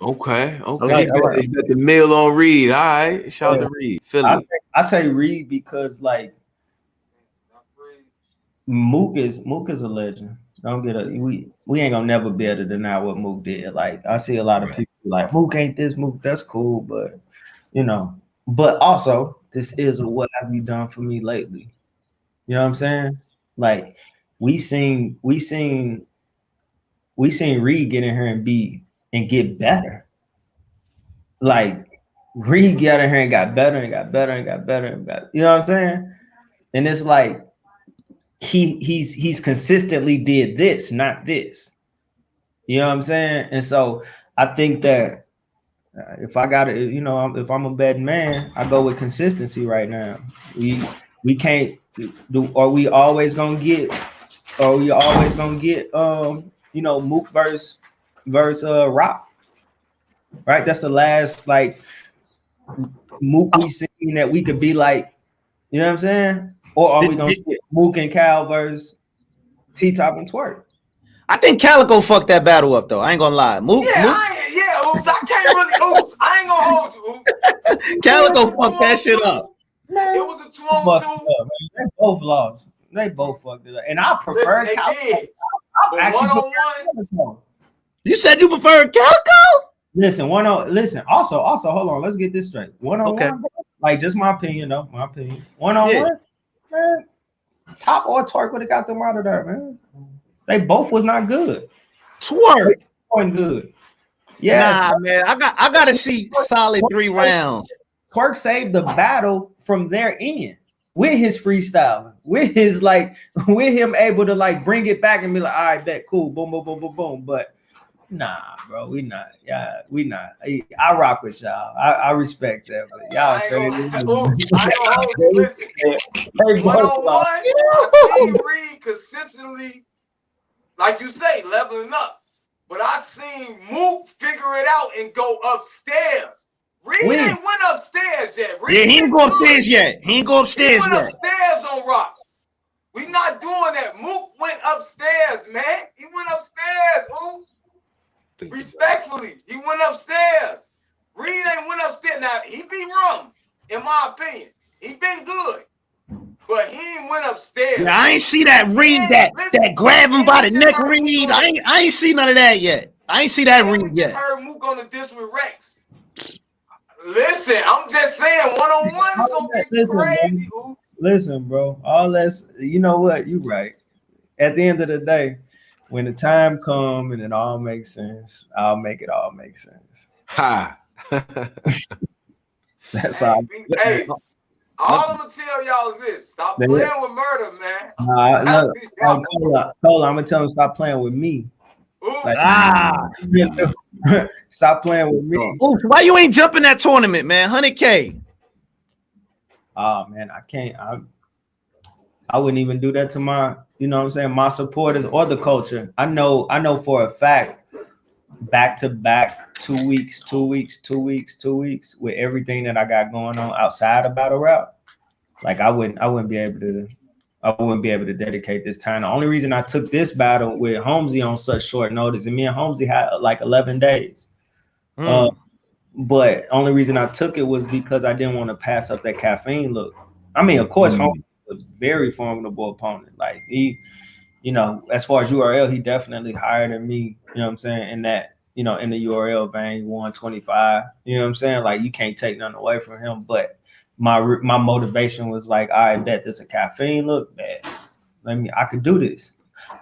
okay. Like, You got the meal on Reed. All right. Shout out to Reed. Philly. I say Reed because like Mook is a legend. Don't get we ain't gonna never be able to deny what Mook did. Like I see a lot of people like Mook ain't this, Mook that's cool, but you know. But also, this is a what have you done for me lately? You know what I'm saying? Like we seen Reed get in here and get better. Like Reed got in here and got better and got better and got better and got, you know what I'm saying? And it's like he's consistently did this, not this. You know what I'm saying? And so I think that if I got it, you know, if I'm a bad man, I go with consistency right now. We can't do, are we always gonna get you know, Mook versus Rock, right? That's the last like Mook we seen that we could be like, you know what I'm saying? Or are we gonna get Mook and Cal versus T-Top and Twerk? I think Calico fucked that battle up though. I ain't gonna lie. Mook. Oops. I can't really. Oops. I ain't gonna hold you. Oops. Calico fucked that shit up. Man, it was a 2-on-2. They both lost. They both fucked it up. And I prefer Listen, Calico. they did. But one-on-one. You said you preferred Calico? Listen, listen. Also, hold on. Let's get this straight. One-on-one, Okay. like just my opinion, though. My opinion. One-on-one, man. Top or Twerk would have got them out of there, man. They both was not good. Twerk wasn't good. Yeah, nah, man. I gotta see solid 3 rounds. Twerk saved the battle from their end with his freestyle, with his with him able to like bring it back and be like, all right, bet, cool, boom, boom, boom, boom, boom. But nah, bro, we not. Yeah, we not. I rock with y'all. I respect that, but y'all Listen, one-on-one, I seen Reed consistently, like you say, leveling up. But I seen Mook figure it out and go upstairs. Reed ain't went upstairs yet. Reed he ain't go upstairs yet. He ain't go upstairs yet. He went upstairs on Rock. We not doing that. Mook went upstairs, man. He went upstairs, Ooh. Respectfully, he went upstairs. Reed ain't went upstairs. Now, he beat Rum, in my opinion. He been good. But he ain't went upstairs. Yeah, I ain't see that Reed that grab him by the neck Reed. I ain't see none of that yet. I ain't see that Reed yet. I just heard Mook on the diss with Rex. Listen, I'm just saying, one-on-one is gonna be crazy. Listen, bro. All that's, you know what? You right. At the end of the day, when the time comes and it all makes sense, I'll make it all make sense. Ha. That's all. Hey, all I'm gonna tell y'all is this: stop playing with murder, man. Cole, I'm gonna tell him stop playing with me. Stop playing with me. Ooh, why you ain't jumping that tournament, man? 100K. Oh man, I can't. I wouldn't even do that to my, you know what I'm saying, my supporters or the culture. I know for a fact, back to back 2 weeks with everything that I got going on outside of battle rap. Like I wouldn't be able to dedicate this time. The only reason I took this battle with Holmesy on such short notice, and me and Holmesy had like 11 days. But only reason I took it was because I didn't want to pass up that caffeine look. I mean, of course, Holmesy was a very formidable opponent. Like he, you know, as far as URL, he definitely higher than me, you know what I'm saying, in that, you know, in the URL vein, 125, you know what I'm saying? Like you can't take nothing away from him, but my motivation was like, I bet this a caffeine look bad. I could do this.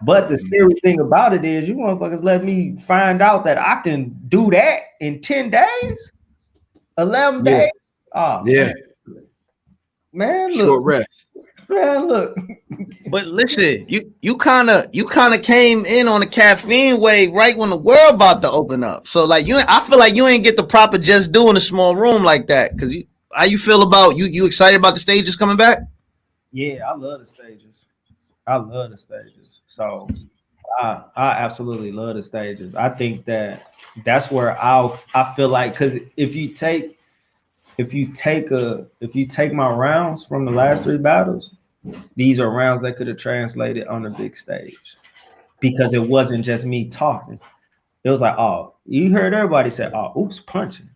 But the scary thing about it is you motherfuckers let me find out that I can do that in 10 days. 11 Yeah. days. Oh Yeah. man, Short look, rest. man, look. But listen, you kind of came in on the caffeine wave right when the world about to open up. So like I feel like you ain't get the proper just doing a small room like that. Cause how you feel about you excited about the stages coming back? Yeah, I love the stages. I love the stages. So I absolutely love the stages. I think that's where I feel like, because if you take my rounds from the last 3 battles, these are rounds that could have translated on the big stage, because it wasn't just me talking. It was like, oh, you heard everybody say, oh, oops, punching.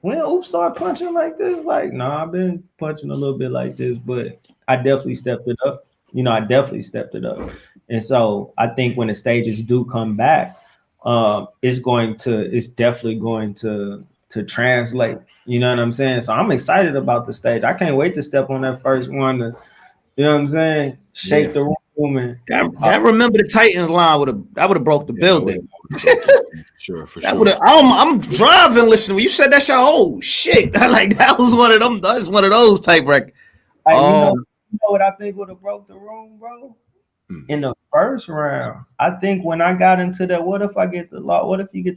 When oops start punching like this, like, no, I've been punching a little bit like this, but I definitely stepped it up. I definitely stepped it up. And so I think when the stages do come back, it's definitely going to translate. You know what I'm saying? So I'm excited about the stage. I can't wait to step on that first one to, you know what I'm saying, shake the room. And that remember the Titans line would have broke the building. Sure, for That sure. I'm driving listening. When you said that shit, oh shit. Like that was one of them. That's one of those type records. Hey, you know what I think would have broke the room, bro? In the first round, I think when I got into that, what if you get the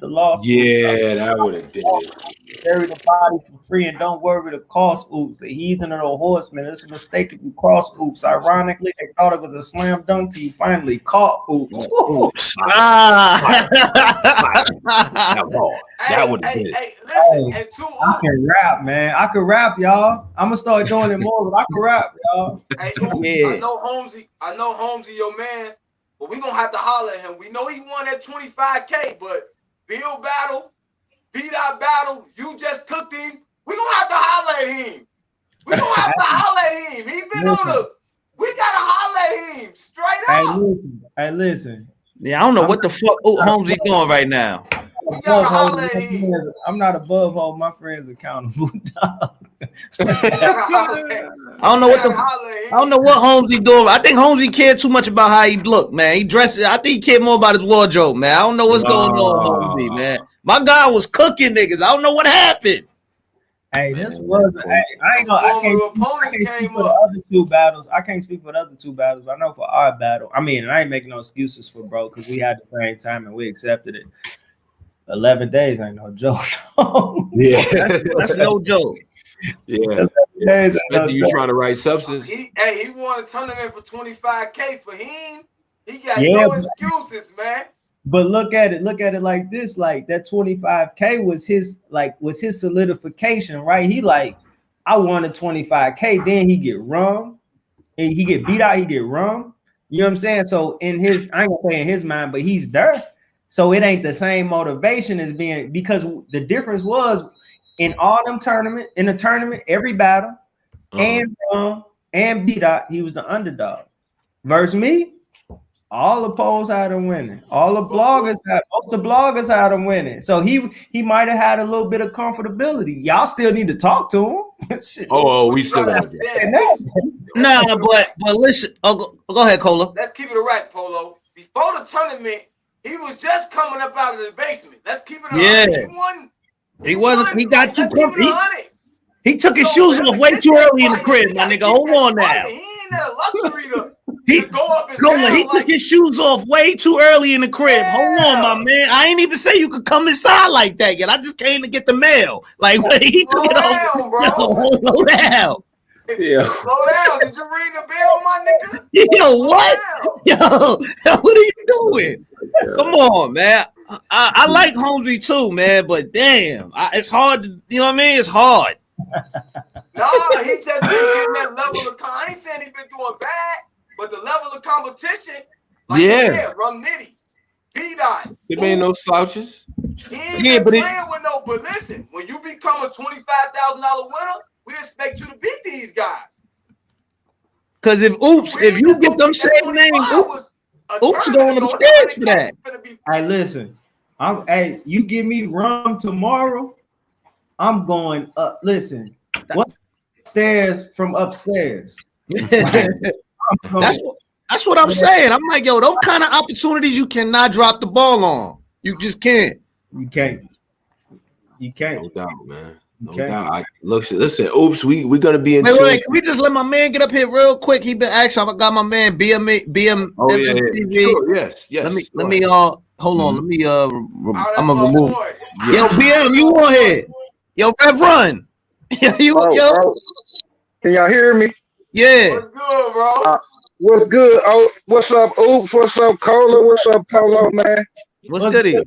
loss? Yeah, that would have did it. Carry the body for free and don't worry the cost. Oops, the heathen or the horseman. It's a mistake if you cross. Oops. Ironically, they thought it was a slam dunk till you finally caught. Oops. Oops. That would have did it. Hey, listen, and I can rap, man. I can rap, y'all. I'm gonna start doing it more, but I can rap, y'all. Hey, Yeah. I know Holmesy, your man, but we gonna have to holler at him. We know he won that 25K, but Bill battle, B-Dot battle, you just cooked him. We gonna have to holler at him. We gonna have to holler at him. He been on the. We gotta holler at him straight up. Hey, listen. Yeah, I don't know what the fuck Holmesy doing right now. We gotta holler at him. I'm not above holding my friends accountable. I don't know what Holmesy doing. I think Holmesy cared too much about how he looked, man. He dressed. I think he cared more about his wardrobe, man. I don't know what's going on, Holmesy, man. My guy was cooking niggas. I don't know what happened. Hey, this was. Hey, I can't speak for the other 2 battles. I can't speak for the other 2 battles. I know for our battle. I mean, I ain't making no excuses for bro, because we had the same time and we accepted it. 11 days ain't no joke. Yeah, that's no joke. Yeah, especially you trying to write substance. He won a tournament for 25K for him. He got no excuses, man. But look at it like this: like that 25K was his solidification, right? He like, I won a 25K, then he get rum, and he get beat out, he get rum. You know what I'm saying? So I ain't gonna say in his mind, but he's there. So it ain't the same motivation as being, because the difference was in all them in the tournament, every battle, and B-Dot, he was the underdog. Versus me, all the polls had him winning. Most the bloggers had him winning. So he might have had a little bit of comfortability. Y'all still need to talk to him. We still got to. Nah, but listen. Go ahead, Cola. Let's keep it a rack, Polo. Before the tournament, he was just coming up out of the basement. Let's keep it 100. He wasn't. He got too comfy. He took his shoes off way too early in the crib, my nigga. Hold on now. He ain't had a luxury to go up and Cola, down. he took his shoes off way too early in the crib. Yeah. Hold on, my man. I ain't even say you could come inside like that yet. I just came to get the mail. Like he took it off. Bro. Slow down. Yeah. Slow down. Did you ring the bell, my nigga? Yo, what? Yo, what are you doing? Come on, man. I like Holmesy too, man, but damn, it's hard to, you know what I mean? It's hard. No, he just been getting that level of I ain't saying he been doing bad, but the level of competition, like you said, Rum Nitty, B-Dot. There ain't no slouches. He ain't been playing with no, but listen, when you become a $25,000 winner, we expect you to beat these guys. Because if you get them same names, Oops going upstairs for that. Hey, listen. You give me rum tomorrow, I'm going up. Listen, what's stairs from upstairs? That's what I'm saying. I'm like, yo, those kind of opportunities you cannot drop the ball on. You just can't. You can't. No doubt, man. No Okay. doubt. Listen, oops, we're gonna be in Wait, can we just let my man get up here real quick? He been asking. I got my man BM. Oh yeah. Sure, yes. Let me hold on. Mhm. Let me Oh, that's I'm gonna my remove. boy. Yo, BM, you on here? Yo, Rev Run. Oh, can y'all hear me? Yeah. What's good, bro? What's good? Oh, what's up, Oops? What's up, Cola? What's up, Polo, man? What's goody?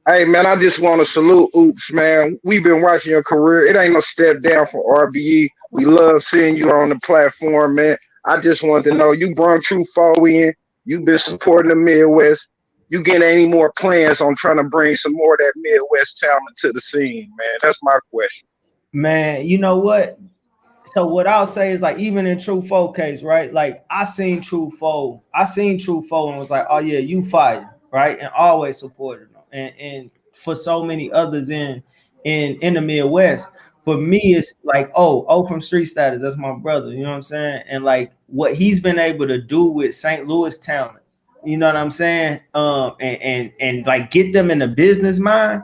Hey, man, I just want to salute Oops, man. We've been watching your career. It ain't no step down for RBE. We love seeing you on the platform, man. I just want to know, you brought True Foe in. You've been supporting the Midwest. You get any more plans on trying to bring some more of that Midwest talent to the scene, man? That's my question. Man, you know what? So what I'll say is like even in True Foe case, right? Like I seen True Foe and was like, oh yeah, you fight, right? And always supported them. And for so many others in the Midwest, for me it's like from Street Status, that's my brother, you know what I'm saying? And like what he's been able to do with St. Louis talent, you know what I'm saying? And like get them in the business mind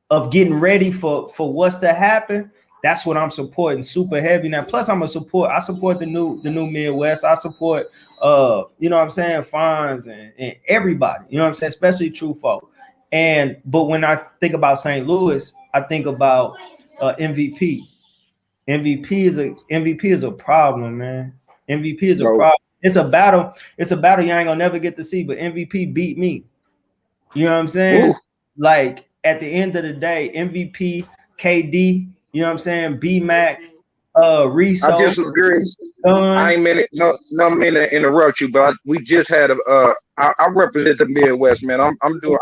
of getting ready for what's to happen. That's what I'm supporting super heavy now. Plus, I support the new Midwest. I support you know what I'm saying, Fonz and everybody, you know what I'm saying, especially True Folk. But when I think about St. Louis, I think about MVP. MVP is a problem, man. MVP is a problem. It's a battle. It's a battle you ain't gonna never get to see, but MVP beat me. You know what I'm saying? Ooh. Like at the end of the day, MVP, KD, you know what I'm saying? B-Mac, Reso, I just agree. I ain't Guns. mean to interrupt you, but we just had I represent the Midwest, man. I'm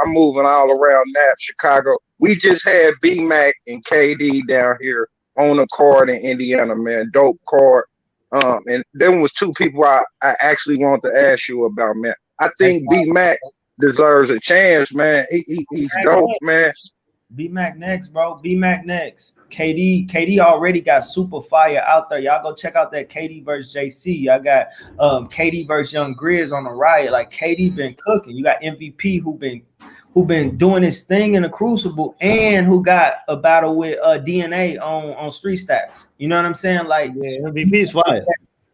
moving all around that Chicago. We just had B-Mac and KD down here on a card in Indiana, man. Dope card. And there was two people I actually want to ask you about, man. I think B-Mac deserves a chance, man. He's dope, man. B-Mac next, bro. B-Mac next. KD already got super fire out there. Y'all go check out that KD versus JC. Y'all got KD versus Young Grizz on the riot. Like KD been cooking. You got MVP who been doing his thing in the Crucible and who got a battle with DNA on Street Stacks. You know what I'm saying? Like MVP is fire.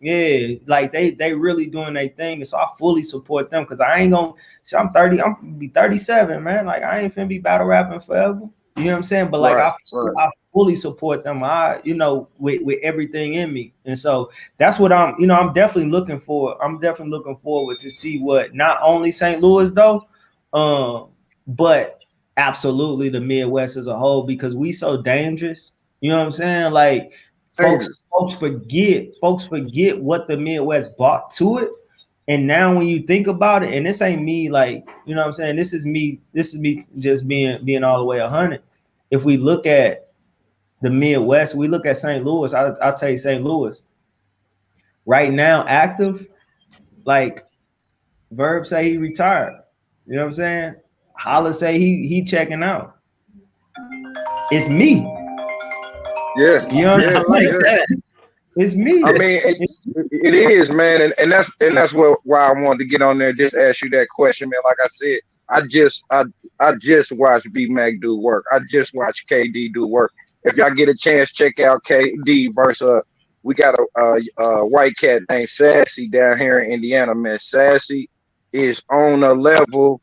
Yeah, like they really doing their thing, and so I fully support them because I ain't gonna. I'm 30. I'm gonna be 37, man. Like I ain't finna be battle rapping forever. You know what I'm saying? But like I fully support them. With everything in me, and so that's what I'm. I'm definitely looking for. I'm definitely looking forward to see what not only St. Louis though, but absolutely the Midwest as a whole because we so dangerous. You know what I'm saying? Like folks forget what the Midwest brought to it. And now when you think about it, and this ain't me, like, you know what I'm saying? This is me just being all the way 100. If we look at the Midwest, we look at St. Louis, I'll tell you St. Louis. Right now, active, like Verb say he retired. You know what I'm saying? Holla say he checking out. It's me. Yeah. You know what I'm like that. It's me. I mean, it is, man, and that's why I wanted to get on there, just ask you that question, man. Like I said, I just watched B-Mac do work. I just watched KD do work. If y'all get a chance, check out KD versus we got a white cat named Sassy down here in Indiana, man. Sassy is on a level.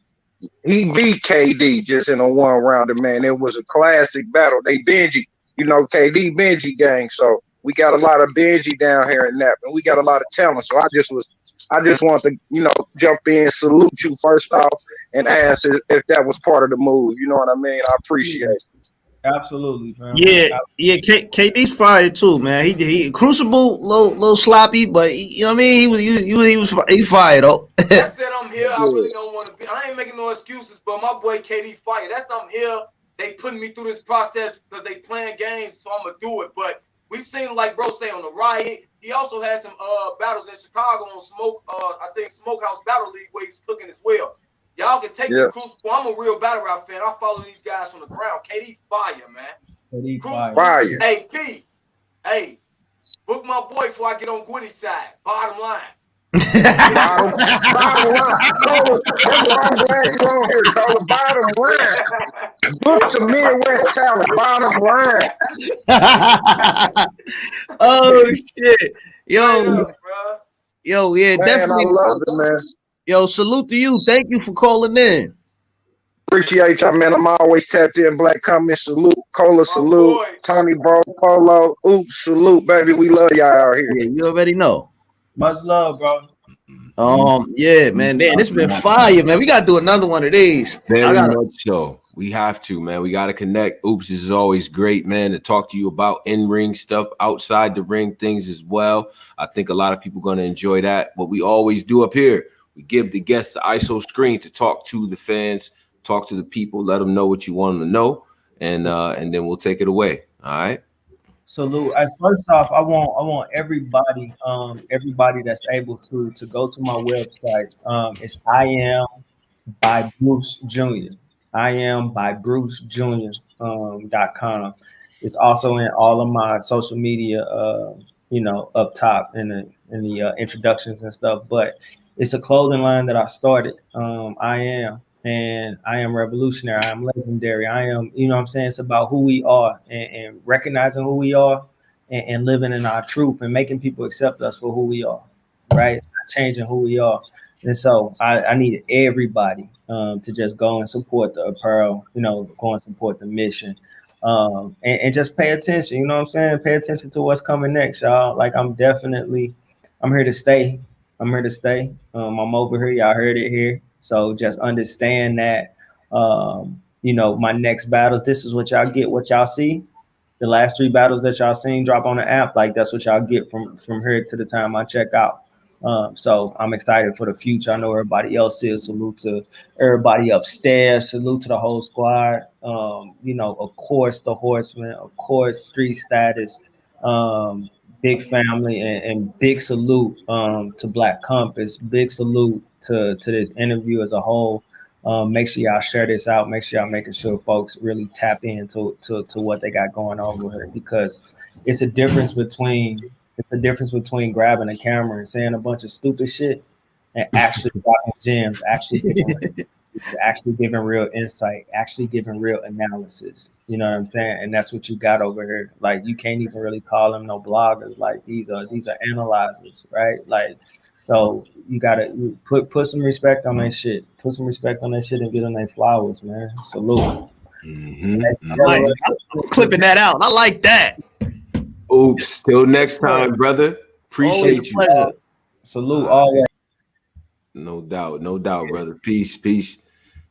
He beat KD just in a one rounder, man. It was a classic battle. They Benji, KD Benji gang. So we got a lot of Benji down here in that, and we got a lot of talent. So I just want to, jump in, salute you first off, and ask if that was part of the move. You know what I mean? I appreciate it. Absolutely, fam. Yeah. KD's fire too, man. He Crucible, little sloppy, but you know what I mean. He fired though. That's that I'm here. I really don't want to be. I ain't making no excuses, but my boy KD fire. That's I'm here. They putting me through this process because they playing games, so I'm gonna do it. But we seen, like bro say, on the riot. He also had some battles in Chicago on I think Smokehouse Battle League where he was cooking as well. Y'all can take the Crucible. I'm a real battle rap fan. I follow these guys from the ground. KD fire, man. KD fire. Hey, P. Hey, book my boy before I get on Gwitty's side. Bottom line. Bottom line. Cola, that's why I'm glad you're on here, Cola. Bottom line. Good to Midwest talent. Bottom line. Oh shit. Straight Yo, up, bro. yeah, Man, definitely. I love it, man. Yo, salute to you. Thank you for calling in. Appreciate y'all, man. I'm always tapped in. Black comment, salute. Cola, salute. boy. Tony Bro, Polo, oops, salute, baby. We love y'all out here. Yeah, you already know. Much love, bro. Yeah, man. Damn, this been fire, man. We gotta do another one of these. Very much so. We have to, man. We got to connect. Oops, this is always great, man, to talk to you about in-ring stuff, outside the ring things as well. I think a lot of people going to enjoy that. What we always do up here, we give the guests the ISO screen to talk to the fans, talk to the people, let them know what you want them to know, and then we'll take it away. All right. Salute. First off, I want everybody that's able to go to my website. It's I am by Bruce Jr. I am by Bruce Jr. .com. It's also in all of my social media, up top in the introductions and stuff. But it's a clothing line that I started. And I am revolutionary. I am legendary. I am, what I'm saying? It's about who we are and recognizing who we are and living in our truth and making people accept us for who we are, right? It's not changing who we are. And so I need everybody to just go and support the apparel, go and support the mission. And just pay attention, you know what I'm saying? Pay attention to what's coming next, y'all. Like I'm here to stay. I'm here to stay. I'm over here. Y'all heard it here. So just understand that, my next battles, this is what y'all get, what y'all see. The last 3 battles that y'all seen drop on the app, like that's what y'all get from here to the time I check out. So I'm excited for the future. I know everybody else is. Salute to everybody upstairs. Salute to the whole squad. Of course, the Horsemen, of course, Street Status, big family, and big salute to Black Compass. Big salute to this interview as a whole. Make sure y'all share this out. Make sure y'all making sure folks really tap into to what they got going on with her, because it's a difference between grabbing a camera and saying a bunch of stupid shit and actually dropping gems, actually giving real insight, actually giving real analysis. You know what I'm saying? And that's what you got over here. Like you can't even really call them no bloggers. Like these are analyzers, right? Like, so you gotta put some respect on that shit. Put some respect on that shit and get them their flowers, man. Salute. I'm clipping that out. I like that. Oops. Till next time, brother. Appreciate you. Pleasure. Salute all that. No doubt, brother. Peace.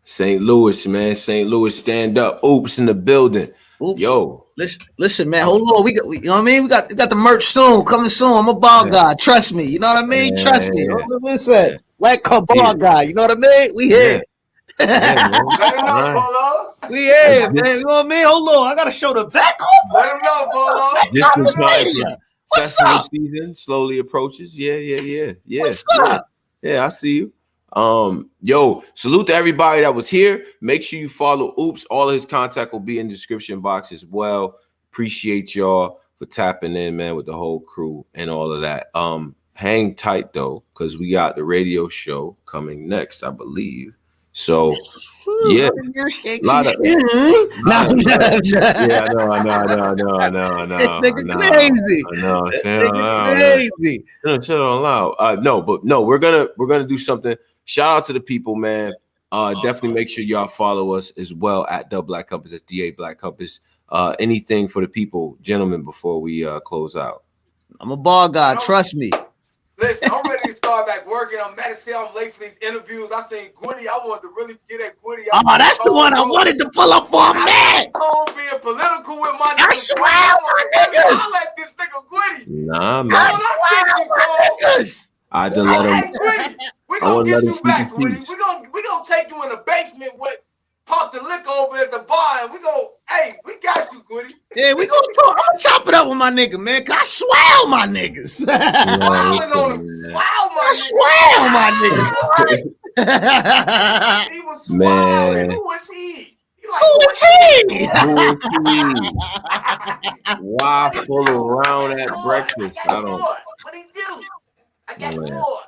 St. Louis, man. St. Louis, stand up. Oops in the building. Oops. Yo. Listen, man. Hold on. You know what I mean? We got the merch soon. Coming soon. I'm a ball guy. Trust me. You know what I mean? Trust me. Listen. Like a ball guy. You know what I mean? We here. Yeah, Let him know, Polo. We here, man. You know what I mean? Hold on. I gotta show the back off. Let him know, Polo. Just in time for What's festival up? season slowly approaches. Yeah. What's up? Yeah, I see you. Yo, salute to everybody that was here. Make sure you follow Oops. All of his contact will be in the description box as well. Appreciate y'all for tapping in, man, with the whole crew and all of that. Hang tight though, because we got the radio show coming next, I believe. So yeah, I know. Crazy. No, we're gonna do something. Shout out to the people, man. Definitely make sure y'all follow us as well at the Black Compass. That's DA Black Compass. Anything for the people, gentlemen, before we close out. I'm a ball guy. Trust me. Listen, I'm ready to start back working. I'm mad to say I'm late for these interviews. I seen Gwitty. I wanted to really get at Gwitty. Oh, that's the one I wanted to pull up for, man. Tone being political with my I niggas. swear, my niggas. I like this nigga Gwitty. Nah, man. I had to let him. Hey, Gwitty, we gonna get you back, Gwitty. We gonna take you in the basement with pop the liquor over at the bar, and we got you, Gwitty. Yeah, we gonna talk. I'm gonna chop it up with my nigga, man. Cause I swear on my niggas. Swear on niggas. He was smiling. Who was he? Who is he? Waffle around at breakfast. I don't. What he do? I got more.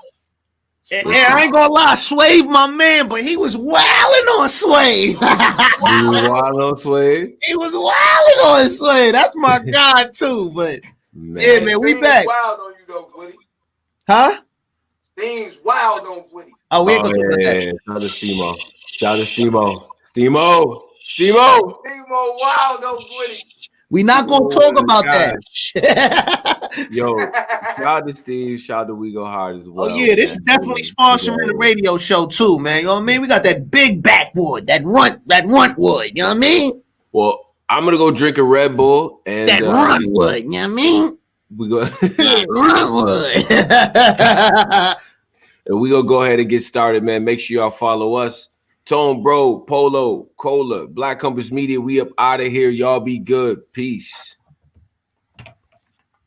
And I ain't gonna lie, Swave, my man, but he was wilding on Swave. You wild on Sway? He was wilding on Swave. That's my guy too. But Man. yeah, man, we Things back. Wild on you though, Woody. Huh? Things wild on Woody. Oh, we ain't gonna do that. Shout out to Steamo. Shout out to Steamo. Steamo. Steve-Mo wild on Woody. We not gonna talk about that. Yo, shout out to Steve. Shout out to We Go Hard as well. Oh yeah, this is definitely sponsoring the radio show too, man. You know what I mean? We got that big backwood, that runt wood. You know what I mean? Well, I'm gonna go drink a Red Bull and That runt wood. You know what I mean? we go. Runt wood. And we gonna go ahead and get started, man. Make sure y'all follow us. Tone Bro, Polo, Cola, Black Compass Media. We up out of here. Y'all be good. Peace.